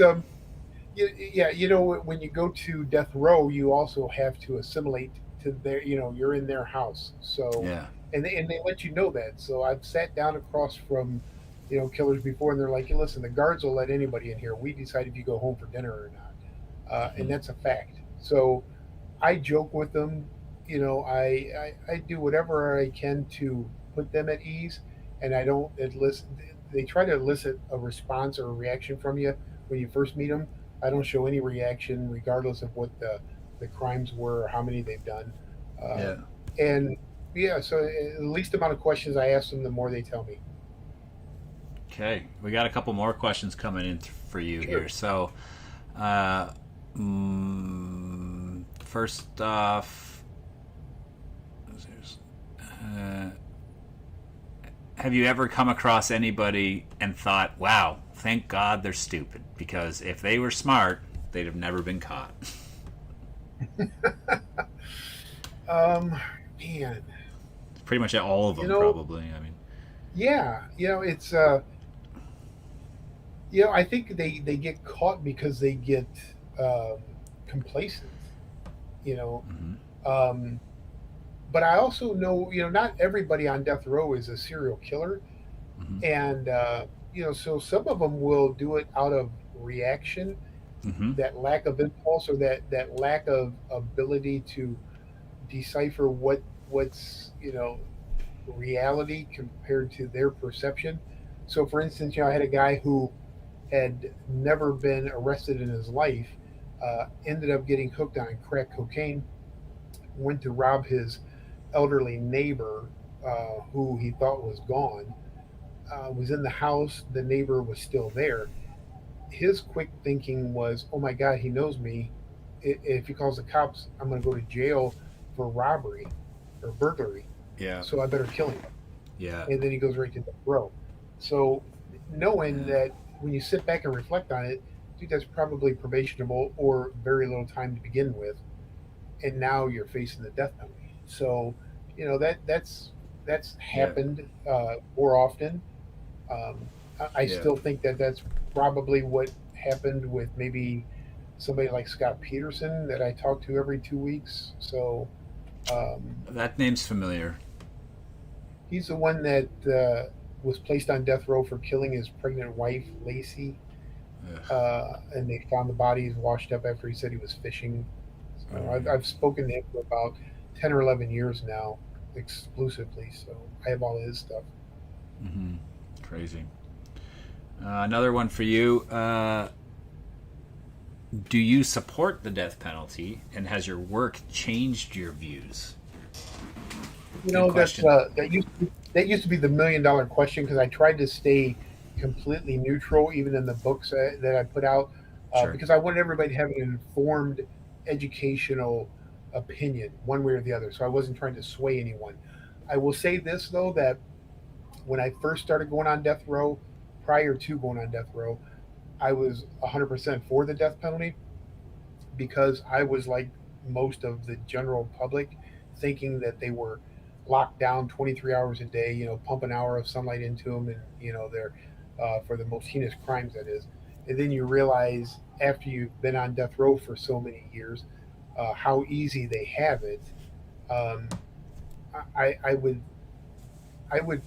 yeah. When you go to death row, you also have to assimilate to their. You're in their house. So, yeah. and they let you know that. So I've sat down across from, killers before, and they're like, "Hey, listen, the guards will let anybody in here. We decide if you go home for dinner or not." And Hmm. that's a fact. So I joke with them. I do whatever I can to put them at ease, and I don't elicit. They try to elicit a response or a reaction from you when you first meet them. I don't show any reaction, regardless of what the crimes were or how many they've done. Uh, Yeah. and yeah, so the least amount of questions I ask them, the more they tell me. Okay, we got a couple more questions coming in for you here. Sure. So, uh, first off, uh, have you ever come across anybody and thought, "Wow, thank God they're stupid," because if they were smart, they'd have never been caught. Um, Man, Pretty much all of you them, know, probably. I mean, yeah, it's I think they get caught because they get um, complacent. You know, hmm um, but I also know not everybody on death row is a serial killer, hmm and so some of them will do it out of reaction, hmm that lack of impulse or that lack of ability to decipher what's reality compared to their perception. So, for instance, I had a guy who had never been arrested in his life, ended up getting hooked on crack cocaine, went to rob his elderly neighbor, who he thought was gone, was in the house. The neighbor was still there. His quick thinking was, oh my God, he knows me. If he calls the cops, I'm going to go to jail for robbery or burglary. Yeah, So I better kill him. yeah, And then he goes right to death row. So knowing yeah, that when you sit back and reflect on it, I think that's probably probationable or very little time to begin with, and now you're facing the death penalty. So that's yeah, happened more often. I yeah. still think that that's probably what happened with maybe somebody like Scott Peterson that I talk to every 2 weeks. So um, That name's familiar. he's the one that was placed on death row for killing his pregnant wife, Lacey, Ugh. and they found the bodies washed up after he said he was fishing. So I've, Mm, I've spoken to him for about 10 or 11 years now, exclusively. So I have all his stuff. mm-hmm. Crazy. Another one for you. Do you support the death penalty, and has your work changed your views? Good That's question. that used to be the $1 million question because I tried to stay completely neutral, even in the books that I put out, Sure. because I wanted everybody to have an informed, educational opinion, one way or the other. So I wasn't trying to sway anyone. I will say this though, that when I first started going on death row, prior to going on death row, I was 100% for the death penalty because I was like most of the general public, thinking that they were locked down 23 hours a day, pump an hour of sunlight into them, and they're for the most heinous crimes, that is. And then you realize after you've been on death row for so many years, how easy they have it. Um, I would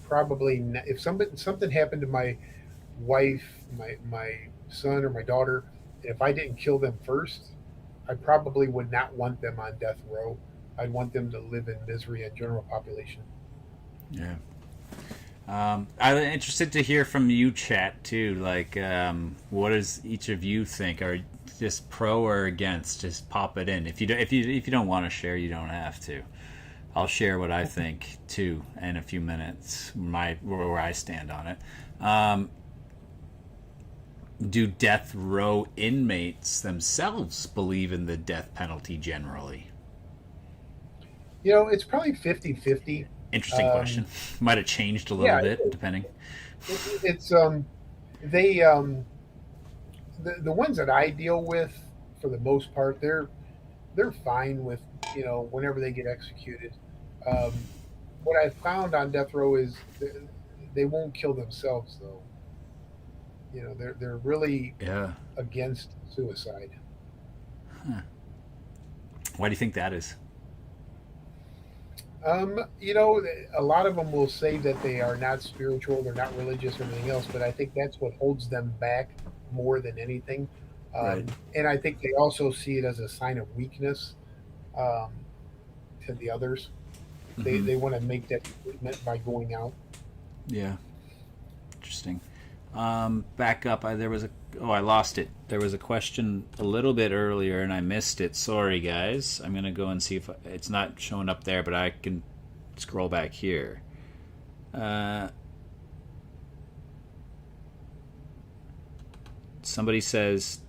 probably if something happened to my wife, my son, or my daughter, if I didn't kill them first, I probably would not want them on death row. I'd want them to live in misery and general population. Yeah. I'm interested to hear from you, chat too. Like, what does each of you think? Are just pro or against? Just pop it in. If you don't want to share, you don't have to. I'll share what I think too in a few minutes. Where I stand on it. Do death row inmates themselves believe in the death penalty generally? It's probably 50-50. Interesting question. Might have changed a little Yeah, bit depending. it's they the ones that I deal with, for the most part, they're fine with whenever they get executed. Um, what I've found on death row is they won't kill themselves though. They're really Yeah. against suicide. Why do you think that is? A lot of them will say that they are not spiritual, they're not religious, or anything else, but I think that's what holds them back more than anything. Right. And I think they also see it as a sign of weakness, um, to the others. They Mm-hmm. they want to make that statement by going out. Yeah. Interesting. Back up. I lost it. There was a question a little bit earlier, and I missed it. Sorry, guys. I'm gonna go and see if it's not showing up there, but I can scroll back here. Uh, Somebody says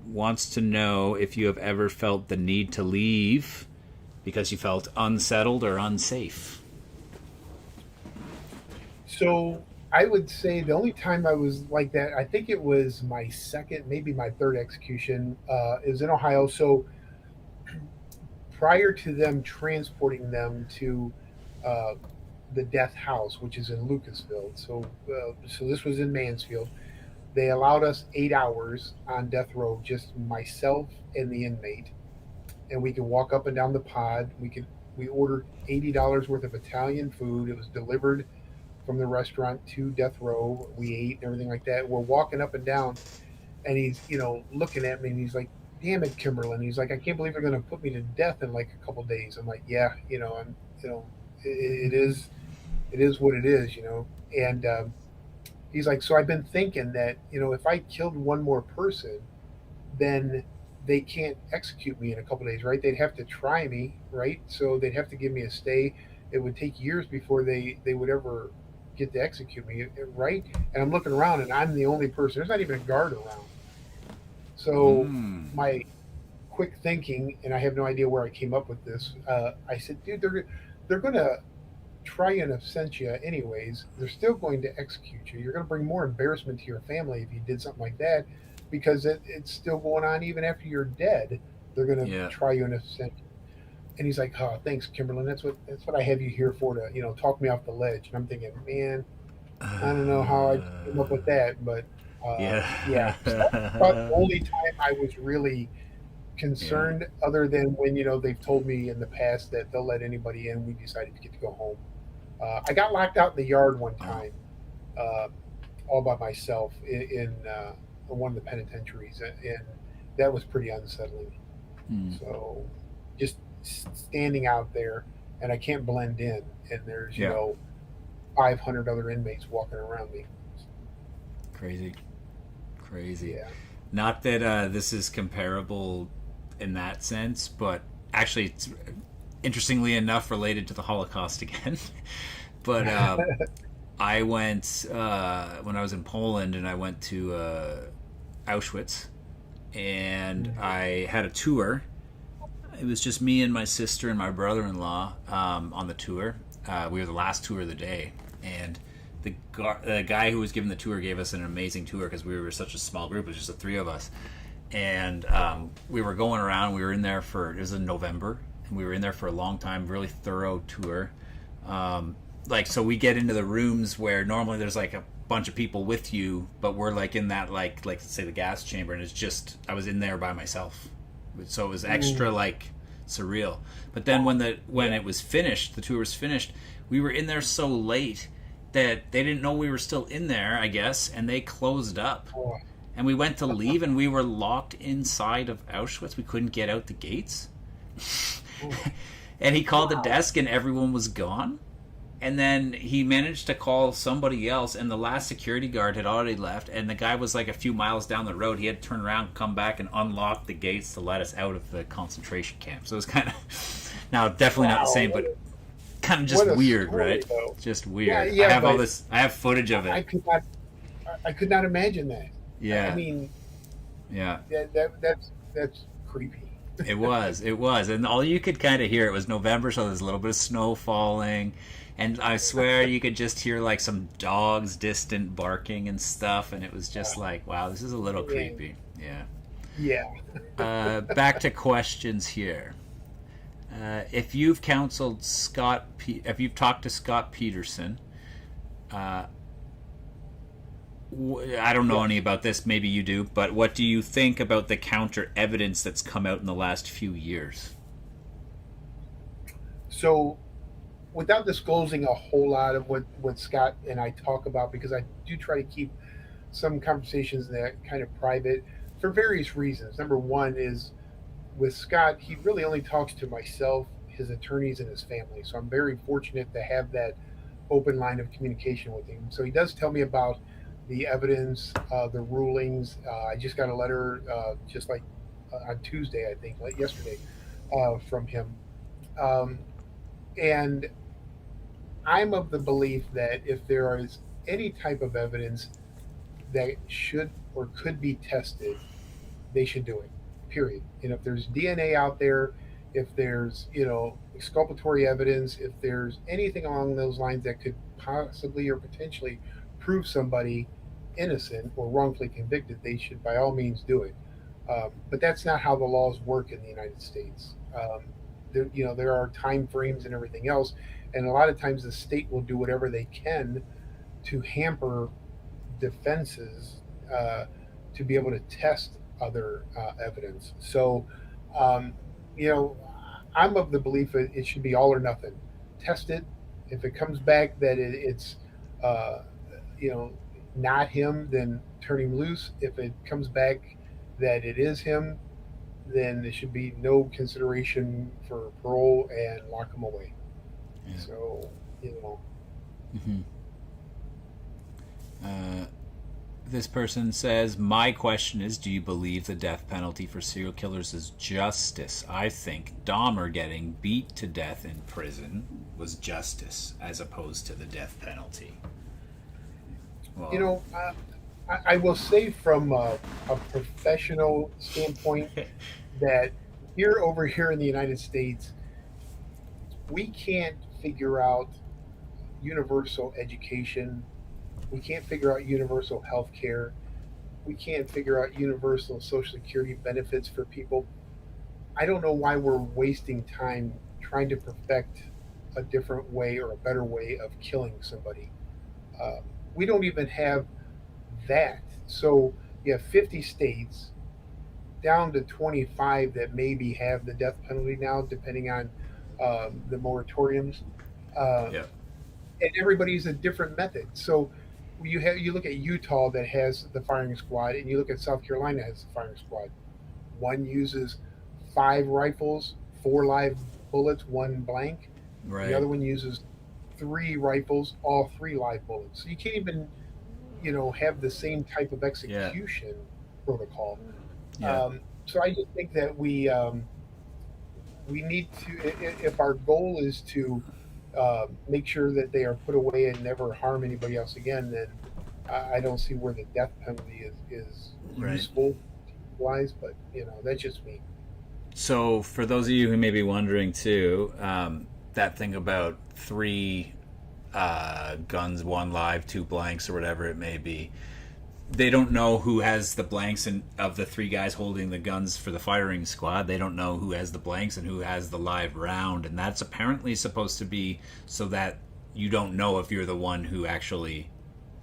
wants to know if you have ever felt the need to leave because you felt unsettled or unsafe. So I would say the only time I was like that, I think it was my second, maybe my third execution, is in Ohio. So prior to them transporting them to uh, the death house, which is in Lucasville. So this was in Mansfield. They allowed us 8 hours on death row, just myself and the inmate, and we could walk up and down the pod. We ordered $80 worth of Italian food. It was delivered from the restaurant to death row. We ate and everything like that. We're walking up and down, and he's looking at me, and he's like, "Damn it, Kimberlin." He's like, "I can't believe they're going to put me to death in like a couple days." I'm like, "Yeah, I'm you know it is what it is." And he's like, "So I've been thinking that if I killed one more person, then they can't execute me in a couple days, right? They'd have to try me, right? So they'd have to give me a stay. It would take years before they would ever get to execute me, right?" And I'm looking around, and I'm the only person. There's not even a guard around. So Mm. my quick thinking, and I have no idea where I came up with this. I said, "Dude, they're going to try and absentia anyways. They're still going to execute you. You're going to bring more embarrassment to your family if you did something like that, because it's still going on even after you're dead. They're going to Yeah. try you in absentia." And he's like, "Oh, thanks, Kimberlin. That's what I have you here for, to talk me off the ledge." And I'm thinking, man, I don't know how I came up with that, but yeah. So that's about the Yeah. only time I was really Yeah. concerned, other than when they've told me in the past that they'll let anybody in. We decided to get to go home. I got locked out in the yard one Oh. time, uh, all by myself in one of the penitentiaries, and that was pretty unsettling. Mm. So just standing out there, and I can't blend in, and there's Yeah. 500 other inmates walking around me. Crazy. Crazy. Yeah. Not that this is comparable in that sense, but actually, it's interestingly enough related to the Holocaust again. But I went when I was in Poland, and I went to Auschwitz, and I had a tour. It was just me and my sister and my brother-in-law on the tour. We were the last tour of the day, and the guy who was giving the tour gave us an amazing tour because we were such a small group. It was just the three of us, and we were going around. We were in there it was in November, and we were in there for a long time. Really thorough tour. So we get into the rooms where normally there's like a bunch of people with you, but we're like in that like let's say the gas chamber, and it's just I was in there by myself, so it was extra Mm, like surreal. But then when it was finished, the tour was finished, we were in there so late, that they didn't know we were still in there, I guess, and they closed up. Oh, And we went to leave, and we were locked inside of Auschwitz. We couldn't get out the gates. And he called the desk, and everyone was gone. And then he managed to call somebody else, and the last security guard had already left, and the guy was like a few miles down the road. He had to turn around, come back, and unlock the gates to let us out of the concentration camp. So it was kind of, now definitely not the same, but kind of just weird, story, right? though. Just weird. Yeah, I have all this. I have footage of it. I could not imagine that. Yeah. I mean, yeah. That's creepy. It was, and all you could kind of hear, it was November, so there's a little bit of snow falling, and I swear you could just hear like some dogs distant barking and stuff, and it was just like, wow, this is a little creepy. Yeah. Back to questions here. If you've counseled if you've talked to Scott Peterson, I don't know any about this, maybe you do, but what do you think about the counter evidence that's come out in the last few years? So, without disclosing a whole lot of what Scott and I talk about, because I do try to keep some conversations that kind of private for various reasons. Number one is with Scott, he really only talks to myself, his attorneys, and his family. So I'm very fortunate to have that open line of communication with him. So he does tell me about the evidence, the rulings. I just got a letter just like on Tuesday, I think, like yesterday, from him. And I'm of the belief that if there is any type of evidence that should or could be tested, they should do it. Period. And if there's DNA out there, if there's exculpatory evidence, if there's anything along those lines that could possibly or potentially prove somebody innocent or wrongfully convicted, they should by all means do it. But that's not how the laws work in the United States. There are time frames and everything else, and a lot of times the state will do whatever they can to hamper defenses to be able to test other evidence. So, um, you know, I'm of the belief that it should be all or nothing. Test it. If it comes back that it's, uh, you know, not him, then turn him loose. If it comes back that it is him, then there should be no consideration for parole and lock him away. Yeah. So, Mm-hmm. This person says, my question is, do you believe the death penalty for serial killers is justice? I think Dahmer getting beat to death in prison was justice as opposed to the death penalty. Well, I will say from a professional standpoint that over here in the United States, we can't figure out universal education. We can't figure out universal health care. We can't figure out universal social security benefits for people. I don't know why we're wasting time trying to perfect a different way or a better way of killing somebody. Uh, we don't even have that. So you have 50 states down to 25 that maybe have the death penalty now, depending on the moratoriums. Uh, yeah. and everybody's a different method. So you look at Utah that has the firing squad, and you look at South Carolina has the firing squad. One uses 5 rifles, 4 live bullets, 1 blank. Right. The other one uses 3 rifles, all 3 live bullets. So you can't even, have the same type of execution protocol. Yeah. So I just think that we need to, if our goal is to make sure that they are put away and never harm anybody else again, then I don't see where the death penalty is Right. useful wise. But that's just me. So for those of you who may be wondering too, that thing about 3 guns, 1 live, 2 blanks, or whatever it may be, they don't know who has the blanks of the 3 guys holding the guns for the firing squad. They don't know who has the blanks and who has the live round, and that's apparently supposed to be so that you don't know if you're the one who actually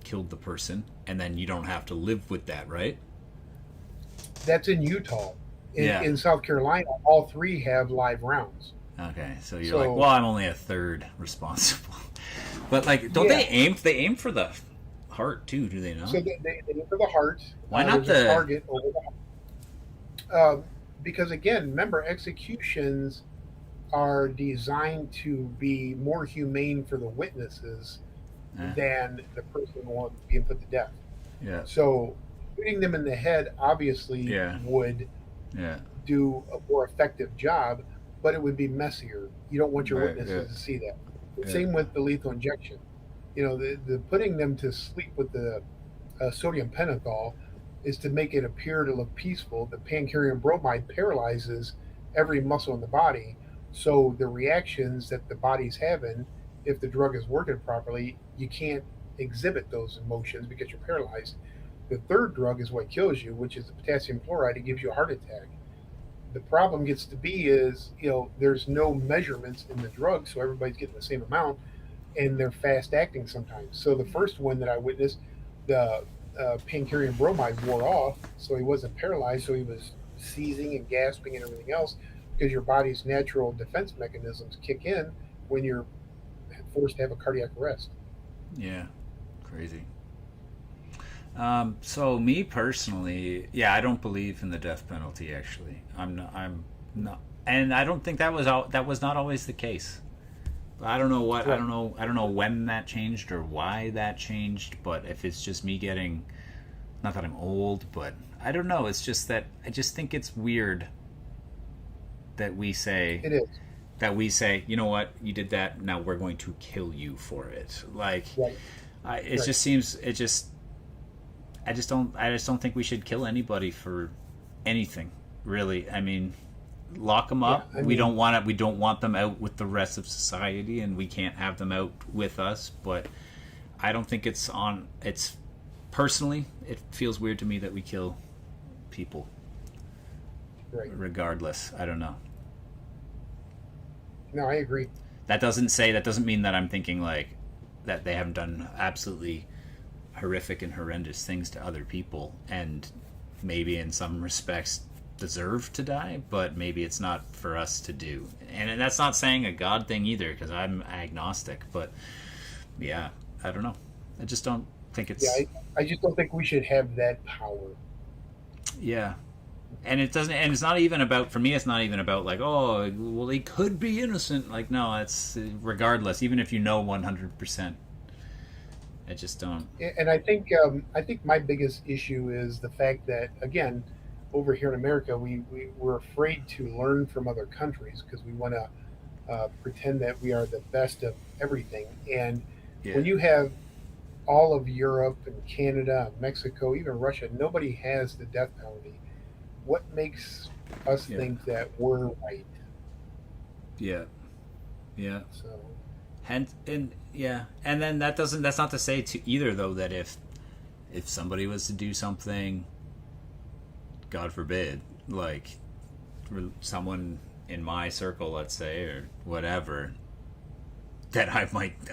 killed the person, and then you don't have to live with that, right? That's in Utah. Yeah. In South Carolina, all 3 have live rounds. Okay, so you're like, well, I'm only a third responsible. But like, don't Yeah. they aim? They aim for the heart too, do they not? So they look for the heart. Why not There's a the? target over the heart. Because again, remember, executions are designed to be more humane for the witnesses Eh, than the person being put to death. yeah, So shooting them in the head obviously yeah, would yeah. do a more effective job, but it would be messier. You don't want your Right. Yeah, witnesses to see that. The yeah, same with the lethal injection. The putting them to sleep with the sodium pentothal is to make it appear to look peaceful. The pancuronium bromide paralyzes every muscle in the body, so the reactions that the body's having, if the drug is working properly, you can't exhibit those emotions because you're paralyzed. The third drug is what kills you, which is the potassium chloride. It gives you a heart attack. The problem gets to be is, there's no measurements in the drug, so everybody's getting the same amount, and they're fast acting sometimes. So the first one that I witnessed, the pancuronium bromide wore off, so he wasn't paralyzed, so he was seizing and gasping and everything else because your body's natural defense mechanisms kick in when you're forced to have a cardiac arrest. yeah. Crazy. So me personally, yeah, I don't believe in the death penalty. Actually, I'm not. I'm not, and I don't think that was not always the case. I don't know what I Right. don't know. I don't know when that changed or why that changed. But if it's just me getting, not that I'm old, but I don't know. It's just that I just think it's weird that It is. we say, you know what, you did that. Now we're going to kill you for it. Like, Right. it Right. just seems it just I just don't think we should kill anybody for anything, really. I mean, lock them Yeah. up. I mean, We don't want them out with the rest of society, and we can't have them out with us. But I don't think it's on. It's personally, it feels weird to me that we kill people, right. regardless. I don't know. No, I agree. That doesn't mean that I'm thinking like that they haven't done absolutely horrific and horrendous things to other people, and maybe in some respects deserve to die, but maybe it's not for us to do. And that's not saying a God thing either, because I'm agnostic. But yeah, I don't know. I just don't think Yeah, it's I just don't think we should have that power. yeah. And it doesn't. And it's not even about for me. It's not even about like, oh, well, they could be innocent. Like, no, it's regardless. Even if you know 100%, I just don't. And I think my biggest issue is the fact that, again, over here in America, we're afraid to learn from other countries because we want to pretend that we are the best of everything. And Yeah, when you have all of Europe and Canada, Mexico, even Russia, nobody has the death penalty. What makes us yeah, think that we're right? yeah, yeah. So And yeah, and then that doesn't. That's not to say to either though that if somebody was to do something, God forbid, like someone in my circle, let's say, or whatever, that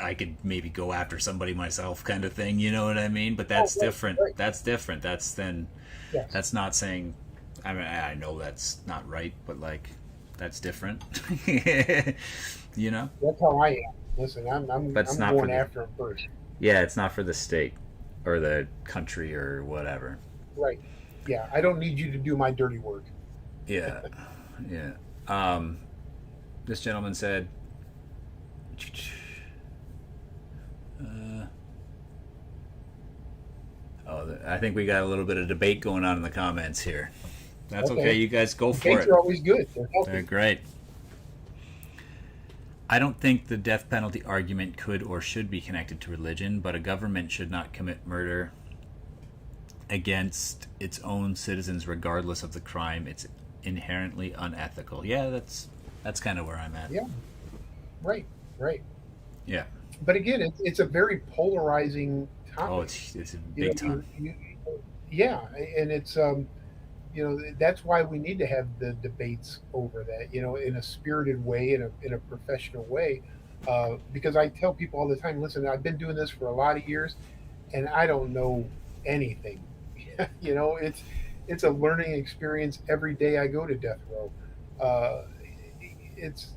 I could maybe go after somebody myself, kind of thing. You know what I mean? But oh, that's right, different. right, That's different. That's then. yes, That's not saying. I mean, I know that's not right, but like, that's different. You know. that's how I am. Listen, But it's I'm not for going the. after him first. Yeah, it's not for the state or the country or whatever. Right. Yeah, I don't need you to do my dirty work. Yeah, yeah. Um, this gentleman said, uh, "Oh, I think we got a little bit of debate going on in the comments here. That's okay. Okay. You guys go for Cakes it. are always good. They're They're healthy. great." I don't think the death penalty argument could or should be connected to religion, but a government should not commit murder against its own citizens regardless of the crime. It's inherently unethical. Yeah, that's kind of where I'm at. Yeah. Right. Right. Yeah. But again, it's a very polarizing Oh, topic. it's You know, big time. yeah, and it's that's why we need to have the debates over that. In a spirited way, in a professional way. Because I tell people all the time, listen, I've been doing this for a lot of years, and I don't know anything. It's a learning experience every day I go to death row. Uh, it's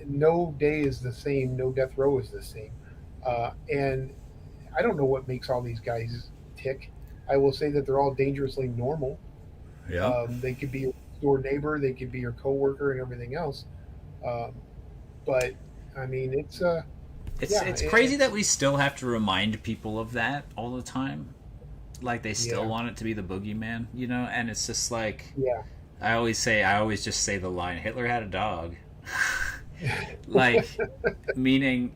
no day is the same. No death row is the same. And I don't know what makes all these guys tick. I will say that they're all dangerously normal. Yeah. They could be your door neighbor, they could be your coworker, and everything else. Um, but I mean, yeah, It's crazy that it's we still have to remind people of that all the time. Like they still yeah, want it to be the boogeyman, you know? And it's just like yeah, I always just say the line, Hitler had a dog. Like meaning,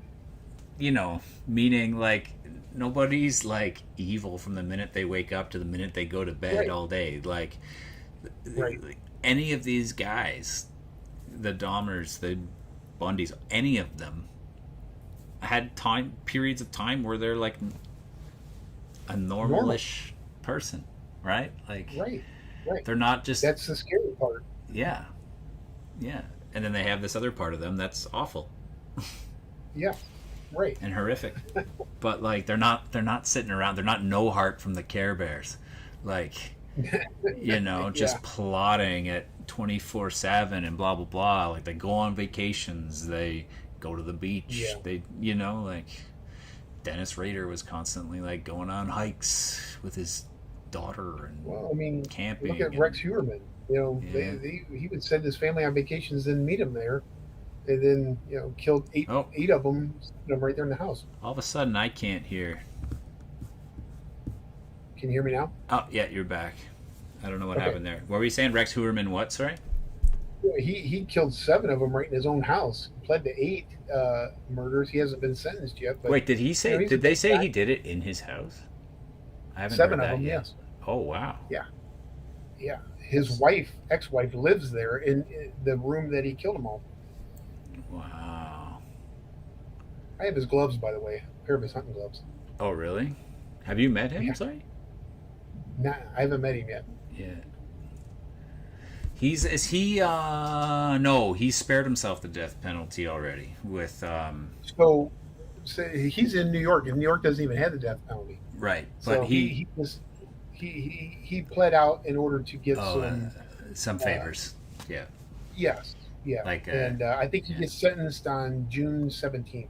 meaning like nobody's like evil from the minute they wake up to the minute they go to bed right, all day. Like right, any of these guys, the Dahmers, the Bundys, any of them had time periods of time where they're like a normal, normalish person, right? Like right, right. they're not just That's the scary part. yeah, yeah. And then they have this other part of them that's awful Yeah, right. and horrific. But like they're not sitting around. They're not no heart from the Care Bears, like Yeah, just plotting at 24/7 and blah blah blah. Like they go on vacations, they go to the beach, yeah. they like Dennis Rader was constantly like going on hikes with his daughter and Well, I mean, look camping at Rex and Huerman. yeah. He would send his family on vacations and meet him there, and then killed Oh, eight of them, right there in the house. all of a sudden I can't hear. Can you hear me now? Oh yeah, you're back. I don't know what Okay. happened there. What were you saying? Rex Huerman? What? Sorry. Yeah, he killed seven of them right in his own house. Pled to eight murders. He hasn't been sentenced yet, but Wait, did he say? he's a Did they big say guy. he did it in his house? I haven't Seven heard of that them, yet. yes. Oh wow. Yeah, yeah. His wife, ex-wife, lives there in the room that he killed them all. Wow. I have his gloves, by the way, a pair of his hunting gloves. Oh really? Have you met him? Yeah, Sorry. nah, I haven't met him yet. Yeah. He's is he no, he spared himself the death penalty already with So he's in New York, and New York doesn't even have the death penalty. right. But So he pled out in order to get oh some uh, favors. Yeah. yes, yeah, Like and I think he yeah. gets sentenced on June 17th.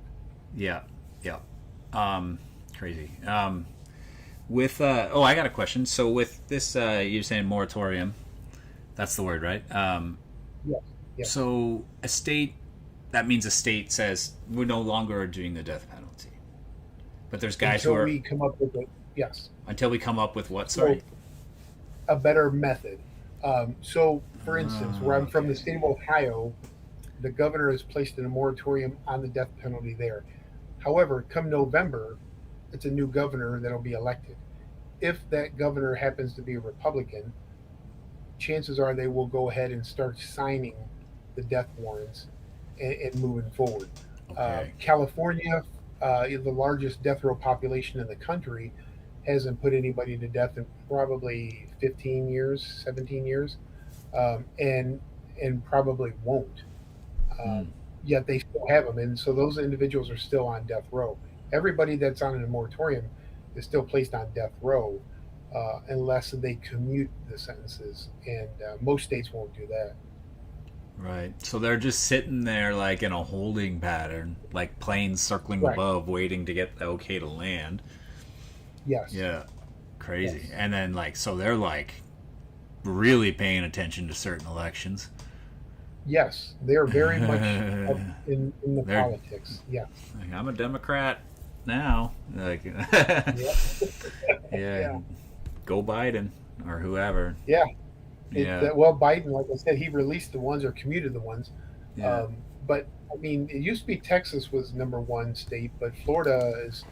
Yeah. Yeah. Um crazy. With oh, I got a question. So with this you're saying moratorium, that's the word, right? Yes, yes. So a state, that means a state says we no longer are doing the death penalty. But there's guys who Until are we come up with it, yes. until we come up with what? So Sorry. a better method. So, for instance, where I'm from, the Okay. state of Ohio, the governor has placed in a moratorium on the death penalty there. However, come November, it's a new governor that'll be elected. If that governor happens to be a Republican, chances are they will go ahead and start signing the death warrants and moving forward. Okay. California, the largest death row population in the country, hasn't put anybody to death in probably 15 years, 17 years, and probably won't. Um, Hmm. Yet they still have them, and so those individuals are still on death row. Everybody that's on a moratorium is still placed on death row unless they commute the sentences, and most states won't do that. Right. So they're just sitting there like in a holding pattern, like planes circling Right. above, waiting to get the okay to land. Yes. Yeah. Crazy. Yes. And then like so they're like really paying attention to certain elections. Yes. They are very much up they're in the politics. Yeah. like, I'm a Democrat now. Like Yeah. yeah, Yeah. go Biden or whoever. Yeah. Yeah. Well, Biden, like I said, he released the ones or commuted the ones. Yeah. But I mean, it used to be Texas was number one state, but Florida is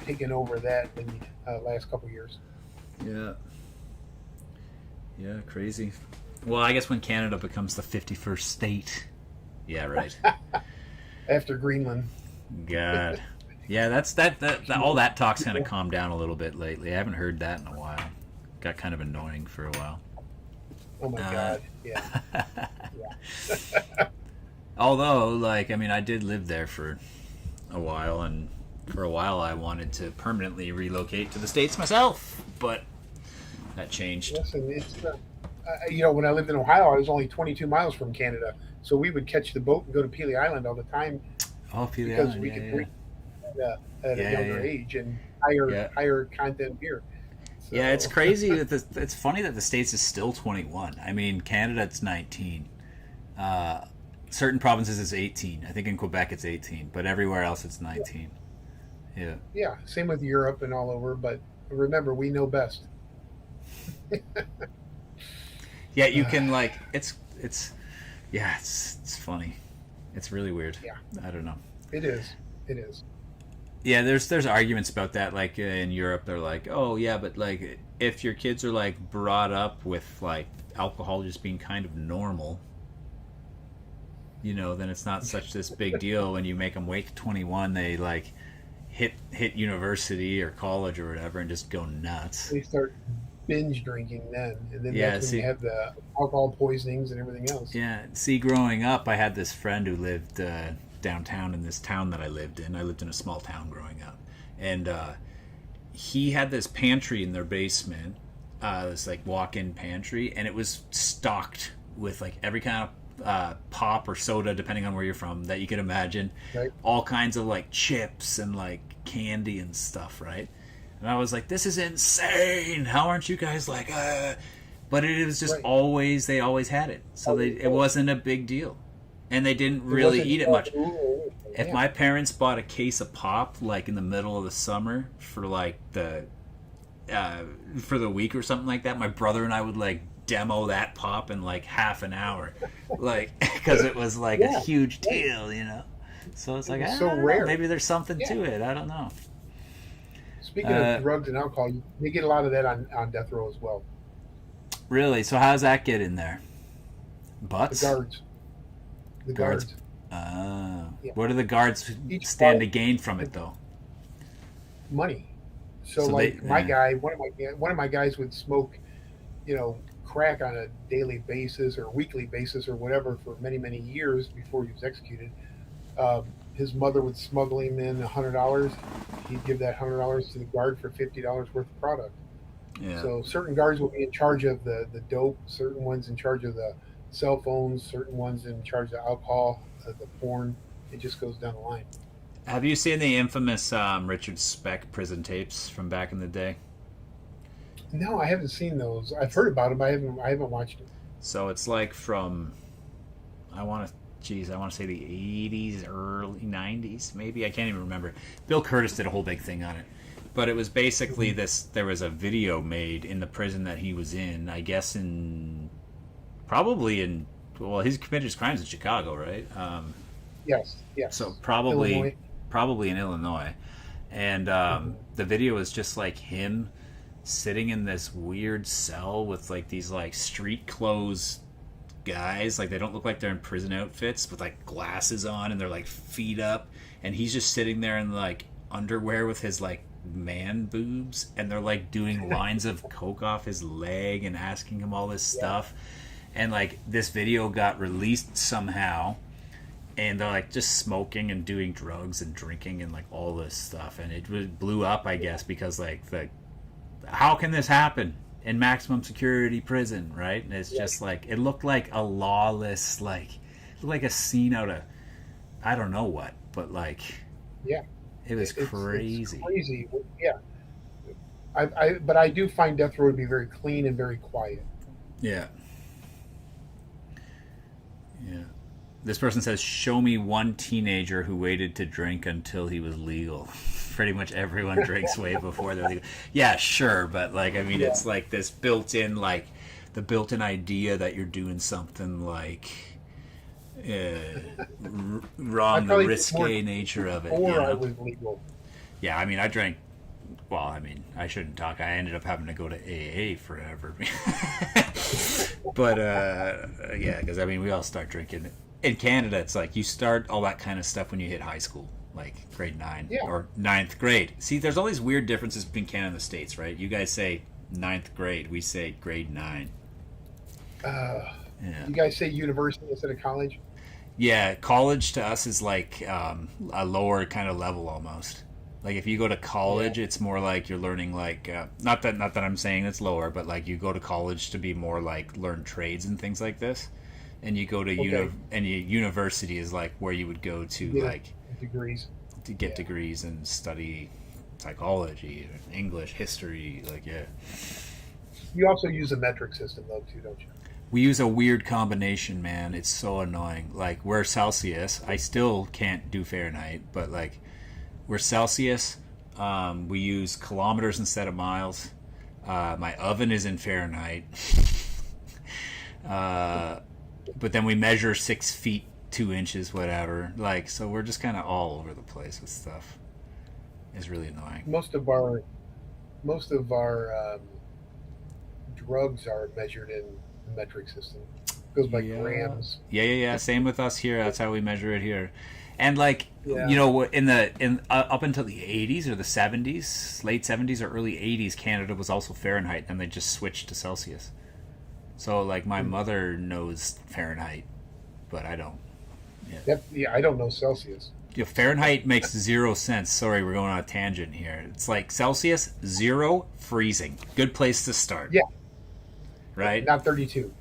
taking over that in the last couple of years. Yeah. Yeah, crazy. Well, I guess when Canada becomes the 51st state. Yeah, right. After Greenland. God. Yeah, that all that talk's kind of calmed down a little bit lately. I haven't heard that in a while. Got kind of annoying for a while. Oh my Uh, God. Yeah. Yeah. although, like, I mean, I did live there for a while, and for a while I wanted to permanently relocate to the States myself, but that changed. Listen, when I lived in Ohio, I was only 22 miles from Canada, so we would catch the boat and go to Pelee Island all the time Oh, Peely because Island, we yeah, could yeah. bring at a Yeah, younger yeah, age and yeah. higher content beer. Yeah, it's So crazy that it's funny that the States is still 21. I mean, Canada it's 19. Uh, certain provinces it's 18. I think in Quebec it's 18, but everywhere else it's 19. Yeah. yeah, same with Europe and all over. But remember, we know best. Yeah, you Uh, can like it's yeah, it's funny. It's really weird. yeah, I don't know. it is. It is. Yeah, there's arguments about that. Like in Europe, they're like, oh yeah, but like if your kids are like brought up with like alcohol just being kind of normal, then it's not such this big deal. When you make them wait to 21, they like hit university or college or whatever and just go nuts. They start binge drinking then, and then Yeah, that's when you see, have the alcohol poisonings and everything else. yeah, see, growing up, I had this friend who lived downtown in this town that I lived in. I lived in a small town growing up, and he had this pantry in their basement, this like walk-in pantry, and it was stocked with like every kind of pop or soda, depending on where you're from, that you could imagine. Right? All kinds of like chips and like candy and stuff, right? And I was like, this is insane. How aren't you guys like, But it was just Right. always, they always had it. So it wasn't a big deal. And they didn't It really wasn't eat it much. If yeah. my parents bought a case of pop, like in the middle of the summer for like for the week or something like that, my brother and I would like demo that pop in like half an hour. Like, because it was like a Yeah, huge right. deal. So it's like, It was I so don't know, rare. maybe there's something Yeah. to it. I don't know. Speaking of Uh, drugs and alcohol, you get a lot of that on death row as well. really? So how does that get in there? The Butts? guards, the Guards. guards. Yeah. What do the guards Each stand guard to gain from it, though? money. So So they, like my guy, one of my guys would smoke, crack on a daily basis or weekly basis or whatever for many years before he was executed. Um, his mother would smuggle him in $100. He'd give that $100 to the guard for $50 worth of product. yeah. So certain guards will be in charge of the dope, certain ones in charge of the cell phones, certain ones in charge of alcohol, the porn. It just goes down the line. Have you seen the infamous Richard Speck prison tapes from back in the day? No, I haven't seen those. I've heard about them. I haven't watched them. So it's like from, I want to say the 80s, early 90s, maybe. I can't even remember. Bill Curtis did a whole big thing on it. But it was basically this, there was a video made in the prison that he was in, I guess well, he's committed his crimes in Chicago, right? Yes, So yes. probably Illinois. probably in Illinois, and Hmm. the video is just like him sitting in this weird cell with like these like street clothes guys, like they don't look like they're in prison outfits, with like glasses on and they're like feet up, and he's just sitting there in like underwear with his like man boobs, and they're like doing lines of coke off his leg and asking him all this Yeah. stuff, and like this video got released somehow, and they're like just smoking and doing drugs and drinking and like all this stuff, and it blew up, I guess, because like how can this happen in maximum security prison, right? And it's Yeah. just like, it looked like a lawless, like it looked like a scene out of I don't know what, but like Yeah. it was It's crazy. crazy. Yeah. But I do find death row to be very clean and very quiet. Yeah. Yeah. This person says, show me one teenager who waited to drink until he was legal. Pretty much everyone drinks way before they're legal. Yeah, sure, but like, I mean, Yeah. it's like this built-in, like, the built-in idea that you're doing something like I wrong, the probably did more risque nature of it. before I was legal. Yeah, I mean, I drank. Well, I mean, I shouldn't talk. I ended up having to go to AA forever. But yeah, because I mean, we all start drinking. In Canada, it's like you start all that kind of stuff when you hit high school, like grade 9 Yeah. or ninth grade. See, there's all these weird differences between Canada and the States, right? You guys say ninth grade, we say grade 9. Yeah. You guys say university instead of college? Yeah, college to us is like a lower kind of level almost. Like if you go to college, Yeah. it's more like you're learning like not that I'm saying it's lower, but like you go to college to be more like learn trades and things like this, and you go to Okay. university is like where you would go to Get like degrees. to get degrees and study psychology, English, history. Like, yeah. You also use a metric system though too, don't you? We use a weird combination, man. It's so annoying. Like, we're Celsius. I still can't do Fahrenheit, but like, we're Celsius. We use kilometers instead of miles. My oven is in Fahrenheit. But then we measure 6 feet 2 inches, whatever. Like, so we're just kind of all over the place with stuff. It's really annoying. Most of our drugs are measured in the metric system. It goes by grams. Yeah. Same with us here. That's how we measure it here. And like, Yeah. you know, in up until the 80s or the 70s, late 70s or early 80s, Canada was also Fahrenheit, and they just switched to Celsius. So like, my mother knows Fahrenheit, but I don't. I don't know Celsius. You know, Fahrenheit makes 0 sense. Sorry, we're going on a tangent here. It's like Celsius, 0, freezing. Good place to start. Yeah. Right? Not 32.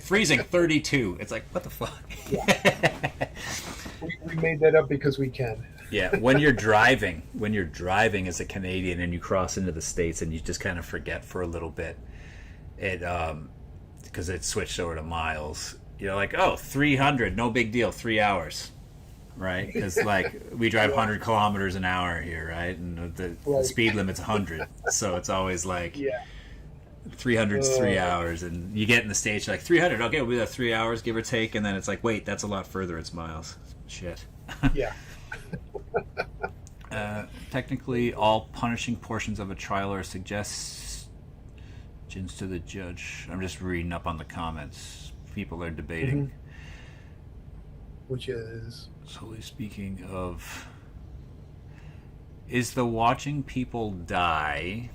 Freezing 32. It's like, what the fuck? Yeah. we made that up because we can. Yeah, when you're driving as a Canadian and you cross into the States and you just kind of forget for a little bit, it because it switched over to miles. You're like, oh, 300, no big deal, 3 hours, right? Because like, we drive 100 kilometers an hour here, right? And the speed limit's 100, so it's always like, 300's 3 hours, and you get in the States, you're like, 300, okay, we'll be there 3 hours, give or take, and then it's like, wait, that's a lot further, it's miles. Shit. Yeah. Technically, all punishing portions of a trial are suggestions to the judge. I'm just reading up on the comments. People are debating. Mm-hmm. Which is? Solely speaking of... Is the watching people die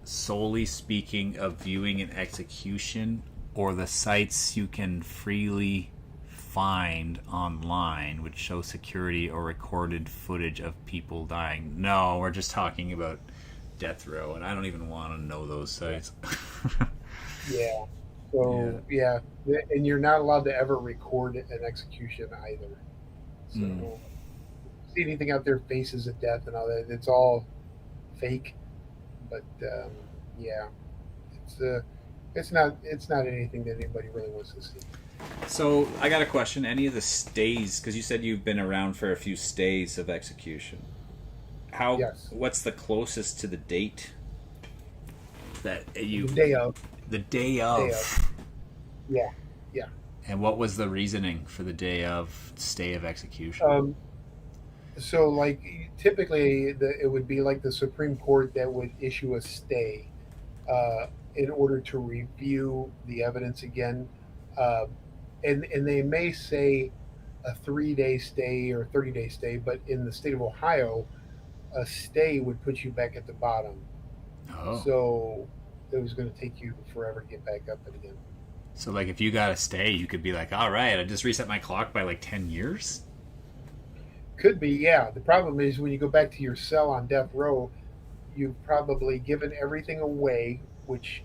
solely speaking of viewing an execution, or the sites you can freely find online which show security or recorded footage of people dying? No, we're just talking about death row, and I don't even want to know those sites. Yeah. So, yeah. And you're not allowed to ever record an execution either. So, see anything out there, faces of death and all that, it's all fake. But, yeah. It's not anything that anybody really wants to see. So I got a question. Any of the stays, because you said you've been around for a few stays of execution. Yes. What's the closest to the date that you... The day of. The day of. Yeah. And what was the reasoning for the day of stay of execution? So, like, typically it would be like the Supreme Court that would issue a stay in order to review the evidence again. And they may say a 3-day stay or a 30-day stay, but in the state of Ohio, a stay would put you back at the bottom. Oh. So it was going to take you forever to get back up again. So, like, if you got a stay, you could be like, all right, I just reset my clock by like 10 years? Could be, yeah. The problem is when you go back to your cell on death row, you've probably given everything away, which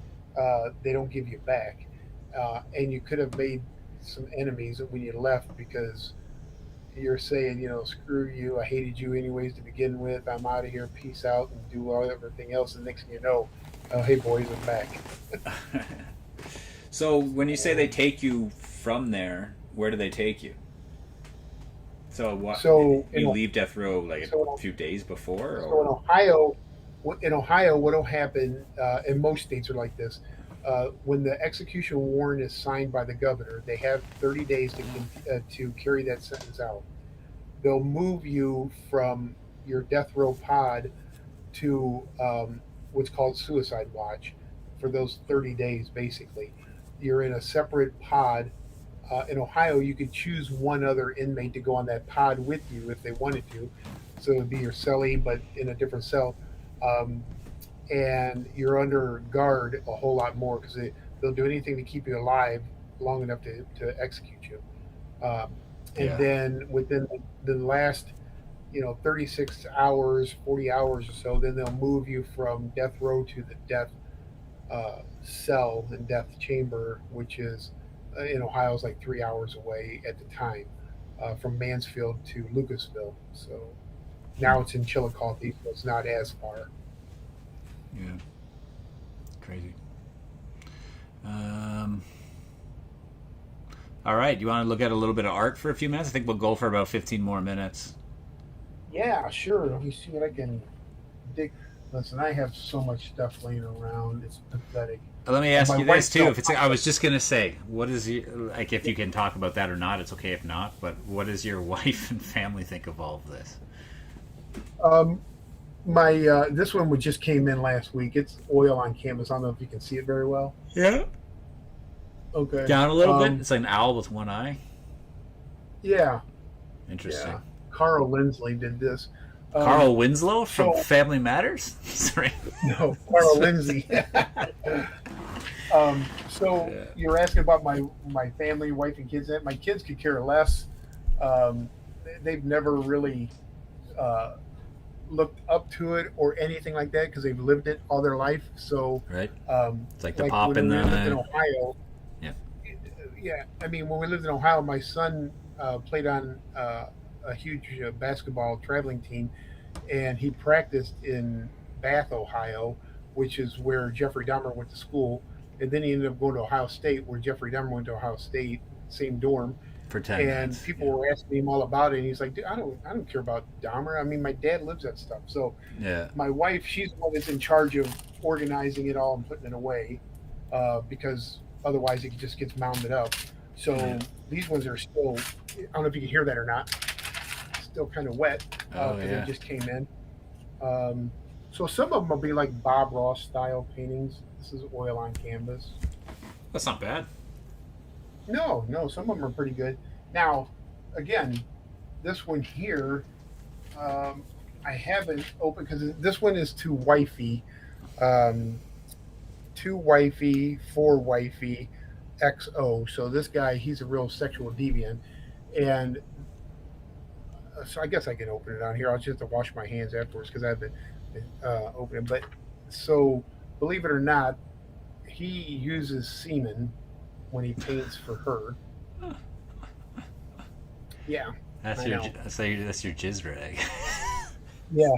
they don't give you back. And you could have made some enemies when you left because you're saying, screw you, I hated you anyways to begin with, I'm out of here, peace out, and do all everything else. And next thing you know, hey boys, I'm back. So when you say they take you from there, where do they take you? So what? So you leave death row like a few days before? So in Ohio, what will happen, and most states are like this, when the execution warrant is signed by the governor, they have 30 days to carry that sentence out. They'll move you from your death row pod to what's called suicide watch for those 30 days, basically. You're in a separate pod. In Ohio, you could choose one other inmate to go on that pod with you if they wanted to. So it would be your cellie, but in a different cell. And you're under guard a whole lot more because they'll do anything to keep you alive long enough to execute you. And then within the last, 36 hours, 40 hours or so, then they'll move you from death row to the death cell and death chamber, which is in Ohio is like 3 hours away at the time from Mansfield to Lucasville. So Now it's in Chillicothe, so it's not as far. Yeah. Crazy. Um, all right. You want to look at a little bit of art for a few minutes? I think we'll go for about 15 more minutes. Yeah, sure. Let me see what I can dig. Listen, I have so much stuff laying around. It's pathetic. Let me And ask my you this wife too. don't. If it's, I was just gonna say, what is your, like? If you can talk about that or not, it's okay if not. But what does your wife and family think of all of this? Um, my this one just came in last week. It's oil on canvas. I don't know if you can see it very well. Yeah. Okay. Down a little bit. It's like an owl with one eye. Yeah, Interesting. yeah. Carl Lindsley did this. Um, Carl Winslow from so Family Matters. Sorry. no, Carl Lindsay. So Yeah. you're asking about my family, wife, and kids. My kids could care less. They've never really uh, looked up to it or anything like that because they've lived it all their life. So, Right. um, It's like the like pop when in we lived in the. Ohio, Yeah. yeah, I mean, when we lived in Ohio, my son played on a huge basketball traveling team, and he practiced in Bath, Ohio, which is where Jeffrey Dahmer went to school. And then he ended up going to Ohio State, where Jeffrey Dahmer went to Ohio State, same dorm. For 10 And minutes. people Yeah. were asking him all about it, and he's like, "Dude, I don't care about Dahmer. I mean, my dad lives that stuff." So Yeah. my wife, she's the one that's in charge of organizing it all and putting it away, because otherwise it just gets mounded up. Yeah. So these ones are still, I don't know if you can hear that or not, still kind of wet Oh because they yeah. just came in. Um, so some of them will be like Bob Ross style paintings. This is oil on canvas. That's not bad. No, no, some of them are pretty good. Now, again, this one here, um, I haven't opened because this one is too wifey. Um, Too wifey, for wifey, XO. So this guy, he's a real sexual deviant. And so I guess I can open it on here. I'll just have to wash my hands afterwards because I've been opening. But so, believe it or not, he uses semen when he paints for her. Yeah, That's I your. know. That's your jizz rag. Yeah,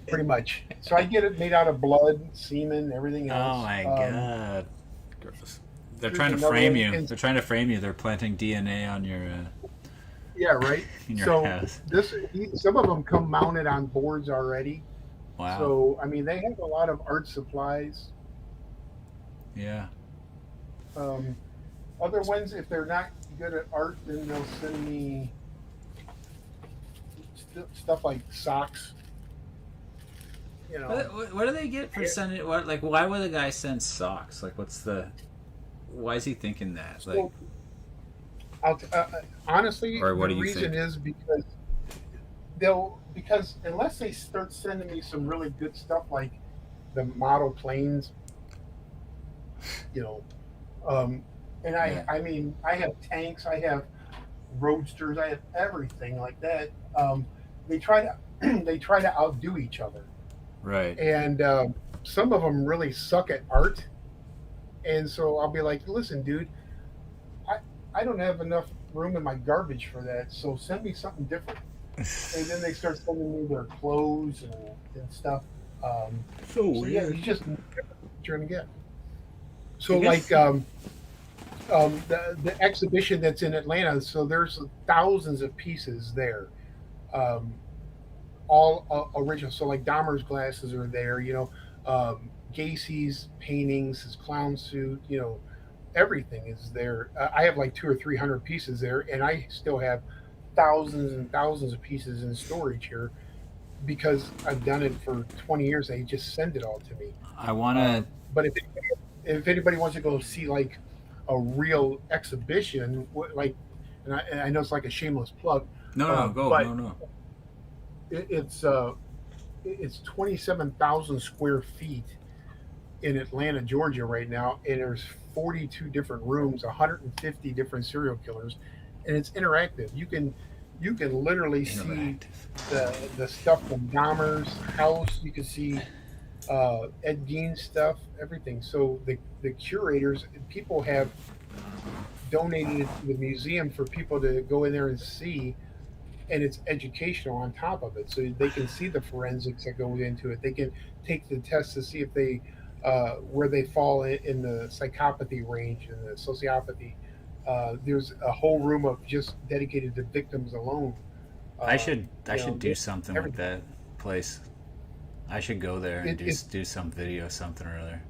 pretty much. So I get it made out of blood, semen, everything Oh else. my god. Gross. They're Here's trying to another frame one. you. And They're trying to frame you. They're planting DNA on your yeah, right. in your So house. some of them come mounted on boards already. Wow. So I mean, they have a lot of art supplies. Yeah. Um, Other ones, if they're not good at art, then they'll send me stuff like socks. You know, What do they get for sending? What like? Why would a guy send socks? Like, what's the? Why is he thinking that? Like, so honestly, or what the do you reason think? is because unless they start sending me some really good stuff like the model planes, you know, um, and Yeah. I mean I have tanks, I have roadsters, I have everything like that. They try to they try to outdo each other, Right. and some of them really suck at art. And so I'll be like, listen, dude, I I don't have enough room in my garbage for that, so send me something different. And then they start sending me their clothes and stuff. So So yeah, you weird. just never know what you're gonna get. I So like guess. the exhibition that's in Atlanta, so there's thousands of pieces there, um, all original. So like Dahmer's glasses are there, Gacy's paintings, his clown suit, everything is there. I have like 200 or 300 pieces there, and I still have thousands and thousands of pieces in storage here because I've done it for 20 years. They just send it all to me. I want Uh, to. but if anybody wants to go see like a real exhibition, and I know it's like a shameless plug, No, no, go. but No, no. it, it's uh, it's 27,000 square feet in Atlanta, Georgia, right now, and there's 42 different rooms, 150 different serial killers, and it's interactive. You can literally see Interactive. the stuff from Dahmer's house. You can see Ed Gein's stuff, everything. So the curators, people have donated it to the museum for people to go in there and see. and it's educational on top of it. So they can see the forensics that go into it. They can take the test to see if they where they fall in the psychopathy range and the sociopathy. There's a whole room of just dedicated to victims alone. I should I You should know, do something with everything. that place. I should go there and It do some video something or other.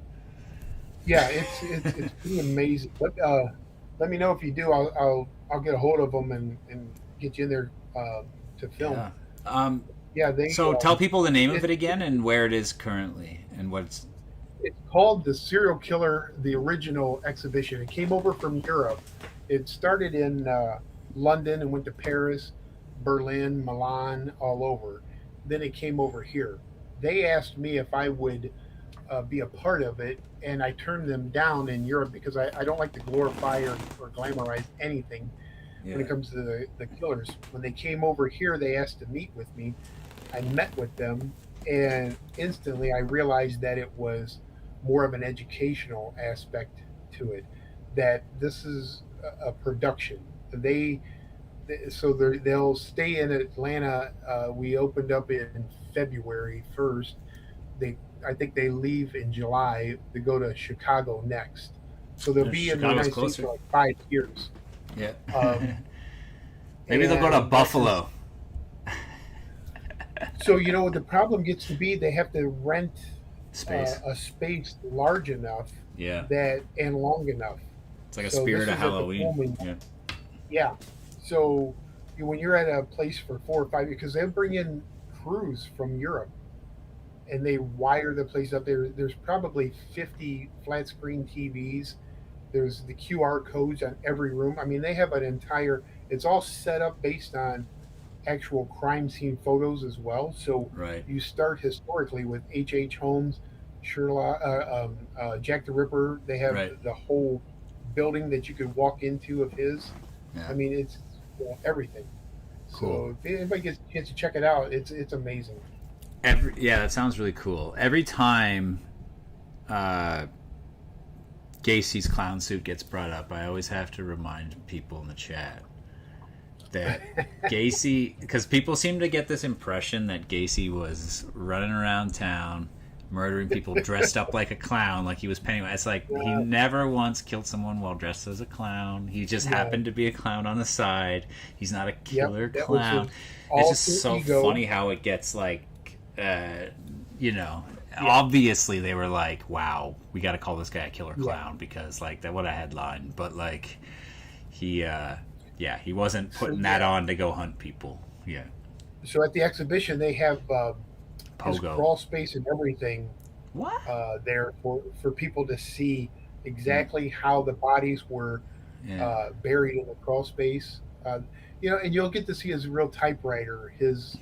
Yeah, it's pretty amazing. Let me know if you do. I'll get a hold of them and get you in there to film. Yeah. Um, Yeah, they so tell people the name of it, it again and where it is currently and what's. it's called the Serial Killer, the original exhibition. It came over from Europe. It started in London and went to Paris, Berlin, Milan, all over. Then it came over here. They asked me if I would be a part of it, and I turned them down in Europe because I don't like to glorify or glamorize anything when Yeah. it comes to the killers. When they came over here, they asked to meet with me. I met with them, and instantly I realized that it was more of an educational aspect to it. That this is a production. They so they'll stay in Atlanta. We opened up in February 1st. They I think they leave in July to go to Chicago next. So they'll be in the Chicago's United States closer. for like 5 years. Yeah. Um, Maybe they'll go to and Buffalo. so the problem gets to be they have to rent Space. a space large enough Yeah. that and long enough. It's like a So this spirit of is at the Halloween. Pullman. Yeah. Yeah. So when you're at a place for 4 or 5, because they bring in crews from Europe and they wire the place up there. There's probably 50 flat screen TVs. There's the QR codes on every room. I mean, they have an entire. It's all set up based on actual crime scene photos as well. So Right. you start historically with H. Holmes, Sherlock, Jack the Ripper. They have Right. the whole building that you could walk into of his. Yeah. I mean, it's everything. Cool. So if anybody gets a chance to check it out, it's amazing. Yeah, that sounds really cool. Every time uh, Gacy's clown suit gets brought up, I always have to remind people in the chat that Gacy, because people seem to get this impression that Gacy was running around town murdering people dressed up like a clown, like he was Pennywise. It's like he never once killed someone while dressed as a clown. He just happened to be a clown on the side. He's not a killer That was clown. his It's just alter so ego. funny how it gets like, obviously they were like, wow, we got to call this guy a killer clown because like that would have headline, but like he wasn't So putting that on to go hunt people. Yeah. So at the exhibition, they have his Pogo. crawl space and everything What? there for people to see exactly how the bodies were Yeah. buried in the crawl space. And you'll get to see his real typewriter, his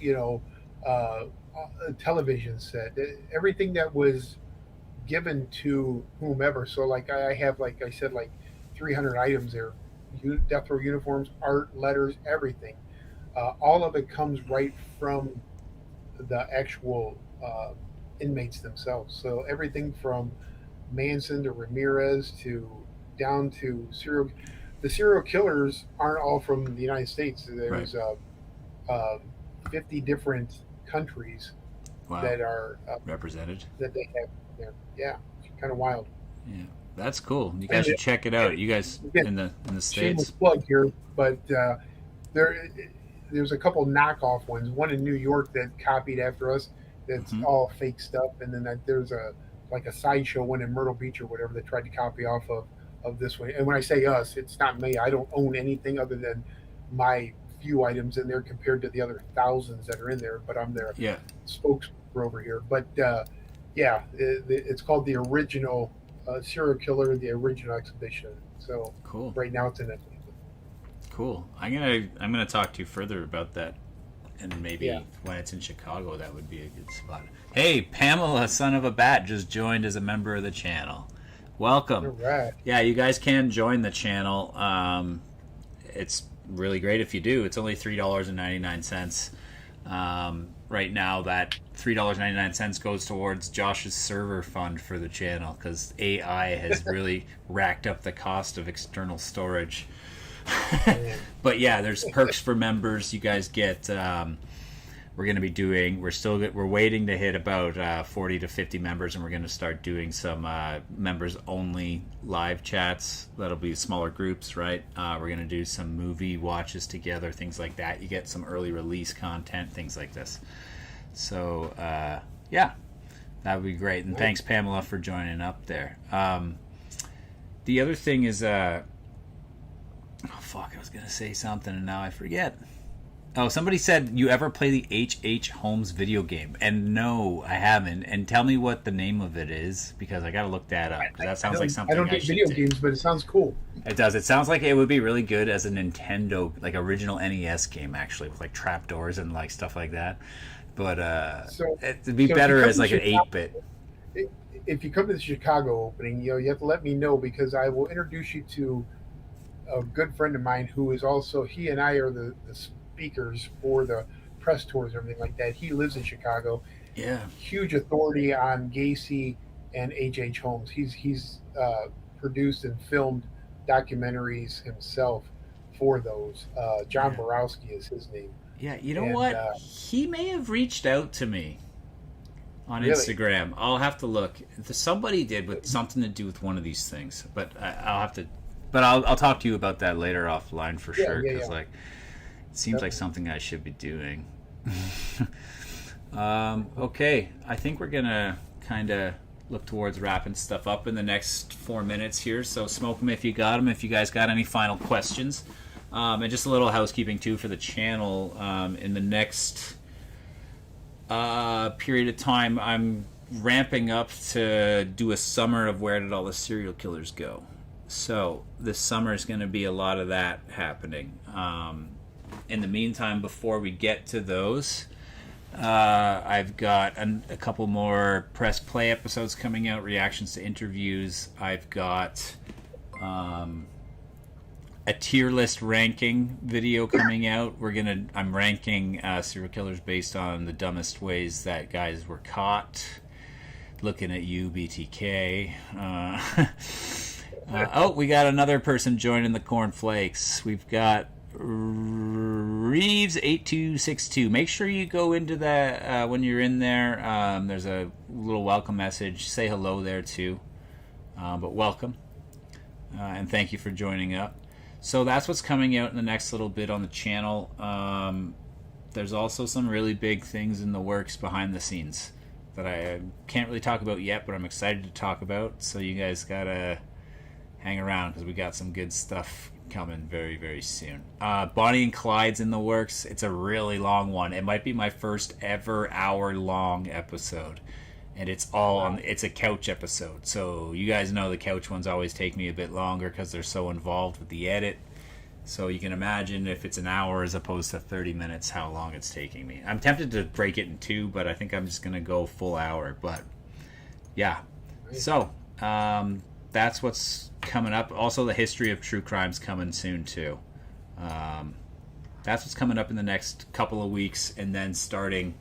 television set, everything that was given to whomever. So like I have, like I said, like 300 items there, death row uniforms, art, letters, everything. All of it comes right from the actual inmates themselves. So everything from Manson to Ramirez to down to the serial killers aren't all from the United States. There's uh, 50 different countries Wow. that are Represented. that they have there. Yeah, it's kind of wild. Yeah. That's cool. You guys should check it out. You guys Again, in the Shameless States. plug here, but there there's a couple knockoff ones. One in New York that copied after us. That's all fake stuff, and then there's a sideshow one in Myrtle Beach or whatever that tried to copy off of this one. And when I say us, it's not me. I don't own anything other than my few items in there compared to the other thousands that are in there. But I'm their Yeah. spokesman over here. But it's called the original serial killer, the original exhibition. So Cool. right now it's in it. Cool. I'm gonna talk to you further about that, and maybe when it's in Chicago, that would be a good spot. Hey, Pamela, son of a bat, just joined as a member of the channel. Welcome. All right. Yeah, you guys can join the channel. It's really great if you do. It's only $3.99. Right now, that $3.99 goes towards Josh's server fund for the channel because AI has really racked up the cost of external storage. Man. But yeah, there's perks for members. You guys get. We're going to be doing. We're waiting to hit about 40 to 50 members, and we're going to start doing some members only live chats. That'll be smaller groups, right? We're going to do some movie watches together, things like that. You get some early release content, things like this. So yeah, that would be great. And thanks, Pamela, for joining up there. The other thing is, I was going to say something and now I forget. Oh, somebody said, you ever play the H.H. Holmes video game? And no, I haven't. And tell me what the name of it is, because I got to look that up. Because that sounds like something I don't get video games, but it sounds cool. It does. It sounds like it would be really good as a Nintendo, like original NES game, actually, with like trapdoors and like stuff like that. But it'd be better as like an 8-bit. If you come to the Chicago opening, you have to let me know, because I will introduce you to a good friend of mine who is also, he and I are the speakers for the press tours and everything like that. He lives in Chicago. Yeah. Huge authority on Gacy and H.H. Holmes. He's produced and filmed documentaries himself for those. John Borowski is his name. Yeah, you know what? He may have reached out to me on Really? Instagram. I'll have to look. Somebody did, with something to do with one of these things. But I'll have to. But I'll talk to you about that later offline for sure. Because like, it seems like something I should be doing. Okay, I think we're gonna kind of look towards wrapping stuff up in the next 4 minutes here. So smoke them if you got them. If you guys got any final questions, and just a little housekeeping too for the channel. In the next period of time, I'm ramping up to do a summer of Where Did All the Serial Killers Go. So this summer is going to be a lot of that happening. In the meantime, before we get to those, I've got a couple more press play episodes coming out, reactions to interviews. I've got a tier list ranking video coming out. I'm ranking serial killers based on the dumbest ways that guys were caught. Looking at you, BTK. We got another person joining the cornflakes. We've got Reeves8262. Make sure you go into that when you're in there. There's a little welcome message. Say hello there too. But welcome. And thank you for joining up. So that's what's coming out in the next little bit on the channel. There's also some really big things in the works behind the scenes that I can't really talk about yet, but I'm excited to talk about. So you guys gotta hang around, because we got some good stuff coming very, very soon. Bonnie and Clyde's in the works. It's a really long one. It might be my first ever hour-long episode, and it's a couch episode. So you guys know the couch ones always take me a bit longer because they're so involved with the edit. So you can imagine if it's an hour as opposed to 30 minutes, how long it's taking me. I'm tempted to break it in two, but I think I'm just going to go full hour. But yeah, so that's what's coming up. Also, the history of true crime's coming soon too. That's what's coming up in the next couple of weeks, and then starting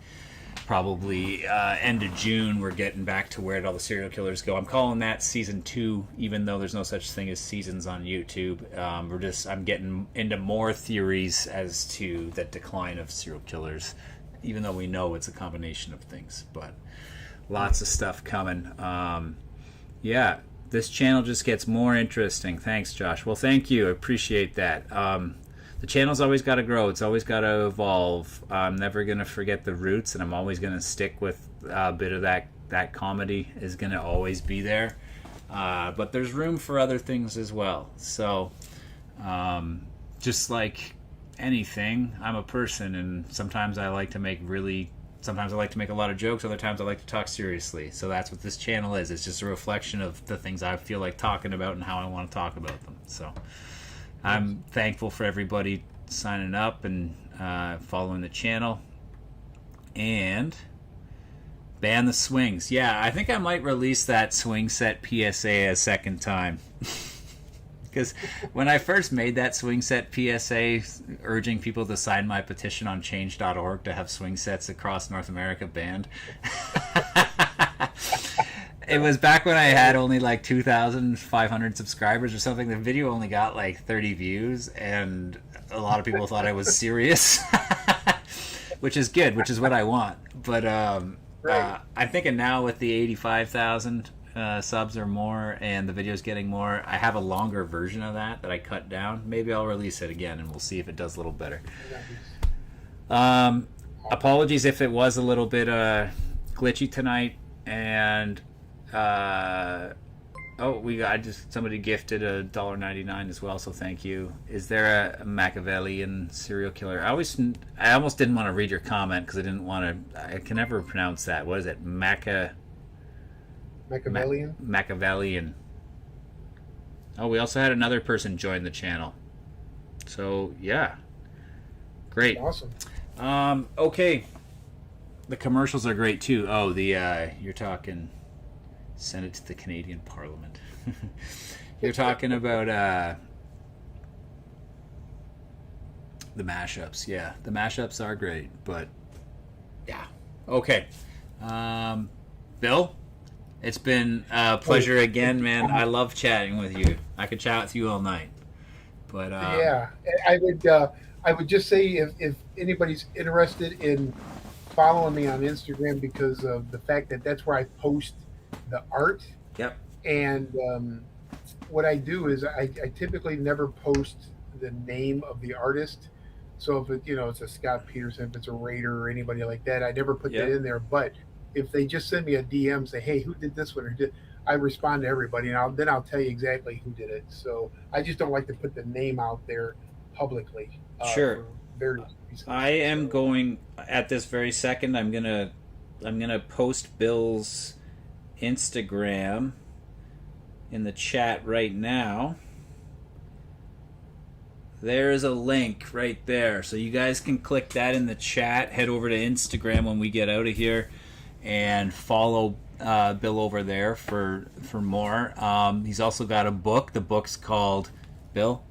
probably end of June, we're getting back to Where Did All the Serial Killers Go. I'm calling that season 2, even though there's no such thing as seasons on YouTube. I'm getting into more theories as to the decline of serial killers, even though we know it's a combination of things. But lots of stuff coming. Yeah, this channel just gets more interesting. Thanks, Josh. Well, thank you. I appreciate that. The channel's always got to grow. It's always got to evolve. I'm never going to forget the roots, and I'm always going to stick with a bit of that comedy is going to always be there. But there's room for other things as well. So just like anything, I'm a person, and sometimes I like to make a lot of jokes. Other times I like to talk seriously. So that's what this channel is. It's just a reflection of the things I feel like talking about and how I want to talk about them. So I'm thankful for everybody signing up and following the channel. And ban the swings. Yeah, I think I might release that swing set PSA a second time. Because when I first made that swing set PSA urging people to sign my petition on change.org to have swing sets across North America banned, It was back when I had only like 2,500 subscribers or something. The video only got like 30 views, and a lot of people thought I was serious, which is good, which is what I want. But Right. I'm thinking now with the 85,000 subs or more, and the video's getting more, I have a longer version of that I cut down. Maybe I'll release it again, and we'll see if it does a little better. Apologies if it was a little bit glitchy tonight, and somebody gifted $1.99 as well, so thank you. Is there a Machiavellian serial killer? I almost didn't want to read your comment because I can never pronounce that. What is it? Machiavellian. Machiavellian. Oh, we also had another person join the channel. So yeah, great. Awesome. Okay. The commercials are great too. Oh, you're talking. Send it to the Canadian Parliament. You're talking about the mashups. Yeah, the mashups are great, but yeah. Okay. Bill, it's been a pleasure again, man. I love chatting with you. I could chat with you all night. But Yeah, I would just say if anybody's interested in following me on Instagram because of the fact that that's where I post the art. Yep. And what I do is I typically never post the name of the artist. So if it's a Scott Peterson, if it's a Raider or anybody like that, I never put that in there. But if they just send me a DM, say, "Hey, who did this one?" I respond to everybody, and I'll tell you exactly who did it. So I just don't like to put the name out there publicly. Sure. For various reasons. I am going at this very second. I'm gonna post Bill's Instagram in the chat right now. There's a link right there, so you guys can click that in the chat. Head over to Instagram when we get out of here, and follow Bill over there for more. He's also got a book. The book's called Bill.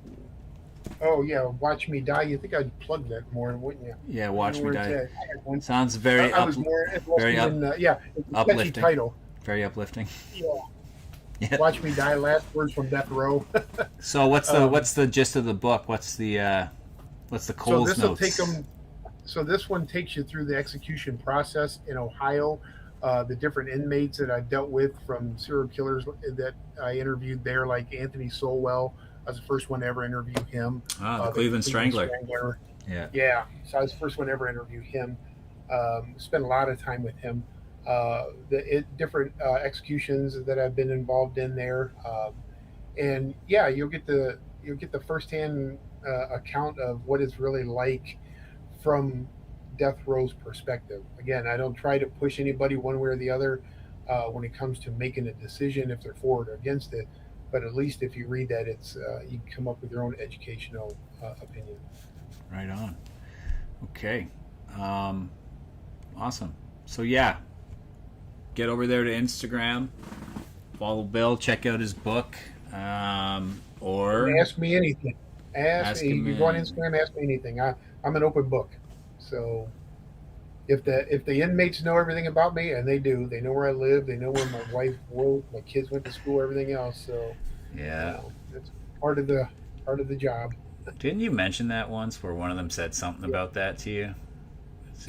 Oh yeah, Watch Me Die. You think I'd plug that more, wouldn't you? Yeah, Watch Me Die. One, Sounds very I was more interested in it's a uplifting. catchy title. Very uplifting. Yeah. Watch Me Die. Last words from Death Row. So what's the gist of the book? What's the Coles notes? So this one takes you through the execution process in Ohio. The different inmates that I've dealt with, from serial killers that I interviewed there, like Anthony Solwell. I was the first one to ever interview him. The Cleveland Strangler. Yeah. So I was the first one to ever interview him. Spent a lot of time with him. Different executions that I've been involved in there, and yeah, you'll get the firsthand account of what it's really like from death row's perspective. Again, I don't try to push anybody one way or the other when it comes to making a decision if they're for it or against it. But at least if you read that, it's you can come up with your own educational opinion. Right on. Okay. Awesome. So yeah, get over there to Instagram, follow Bill, check out his book, or ask me anything. Ask me. You go on Instagram, ask me anything. I'm an open book. So if the inmates know everything about me, and they do, they know where I live, they know where my wife worked, my kids went to school, everything else. So yeah, that's part of the job. Didn't you mention that once, where one of them said something about that to you?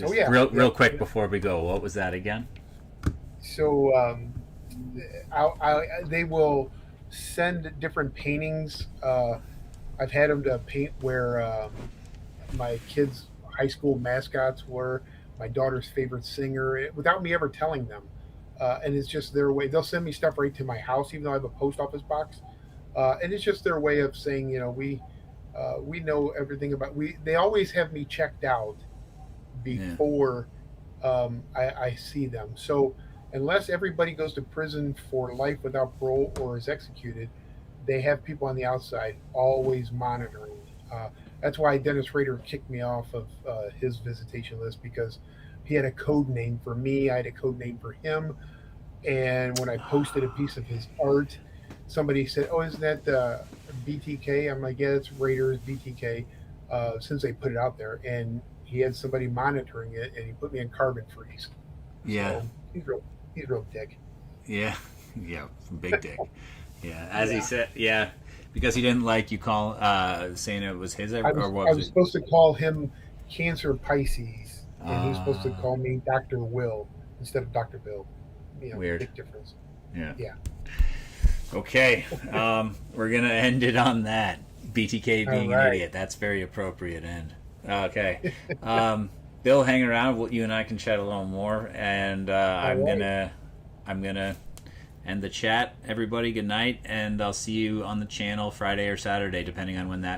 Oh yeah. Real quick before we go, what was that again? So they will send different paintings. I've had them to paint where my kids' high school mascots were, my daughter's favorite singer, without me ever telling them. And it's just their way. They'll send me stuff right to my house, even though I have a post office box. And it's just their way of saying, we know everything about. They always have me checked out before I see them. So unless everybody goes to prison for life without parole or is executed, they have people on the outside always monitoring. That's why Dennis Rader kicked me off of his visitation list, because he had a code name for me. I had a code name for him. And when I posted a piece of his art, somebody said, "Oh, isn't that BTK?" I'm like, "Yeah, it's Raiders BTK." Since they put it out there, and he had somebody monitoring it, and he put me in carbon freeze. Yeah, so he's real dick. Yeah. Yeah, big dick. Yeah, as he said, yeah, because he didn't like you call saying it was his, or what I was was it? supposed to call him Cancer Pisces, and he was supposed to Uh, call me Doctor Will instead of Doctor Bill. Weird. Big difference. Yeah. Yeah. Okay, we're gonna end it on that. BTK All being an right. idiot. That's very appropriate end. Okay, Bill, hang around. You and I can chat a little more, and All right. I'm gonna end the chat. Everybody, good night, and I'll see you on the channel Friday or Saturday, depending on when that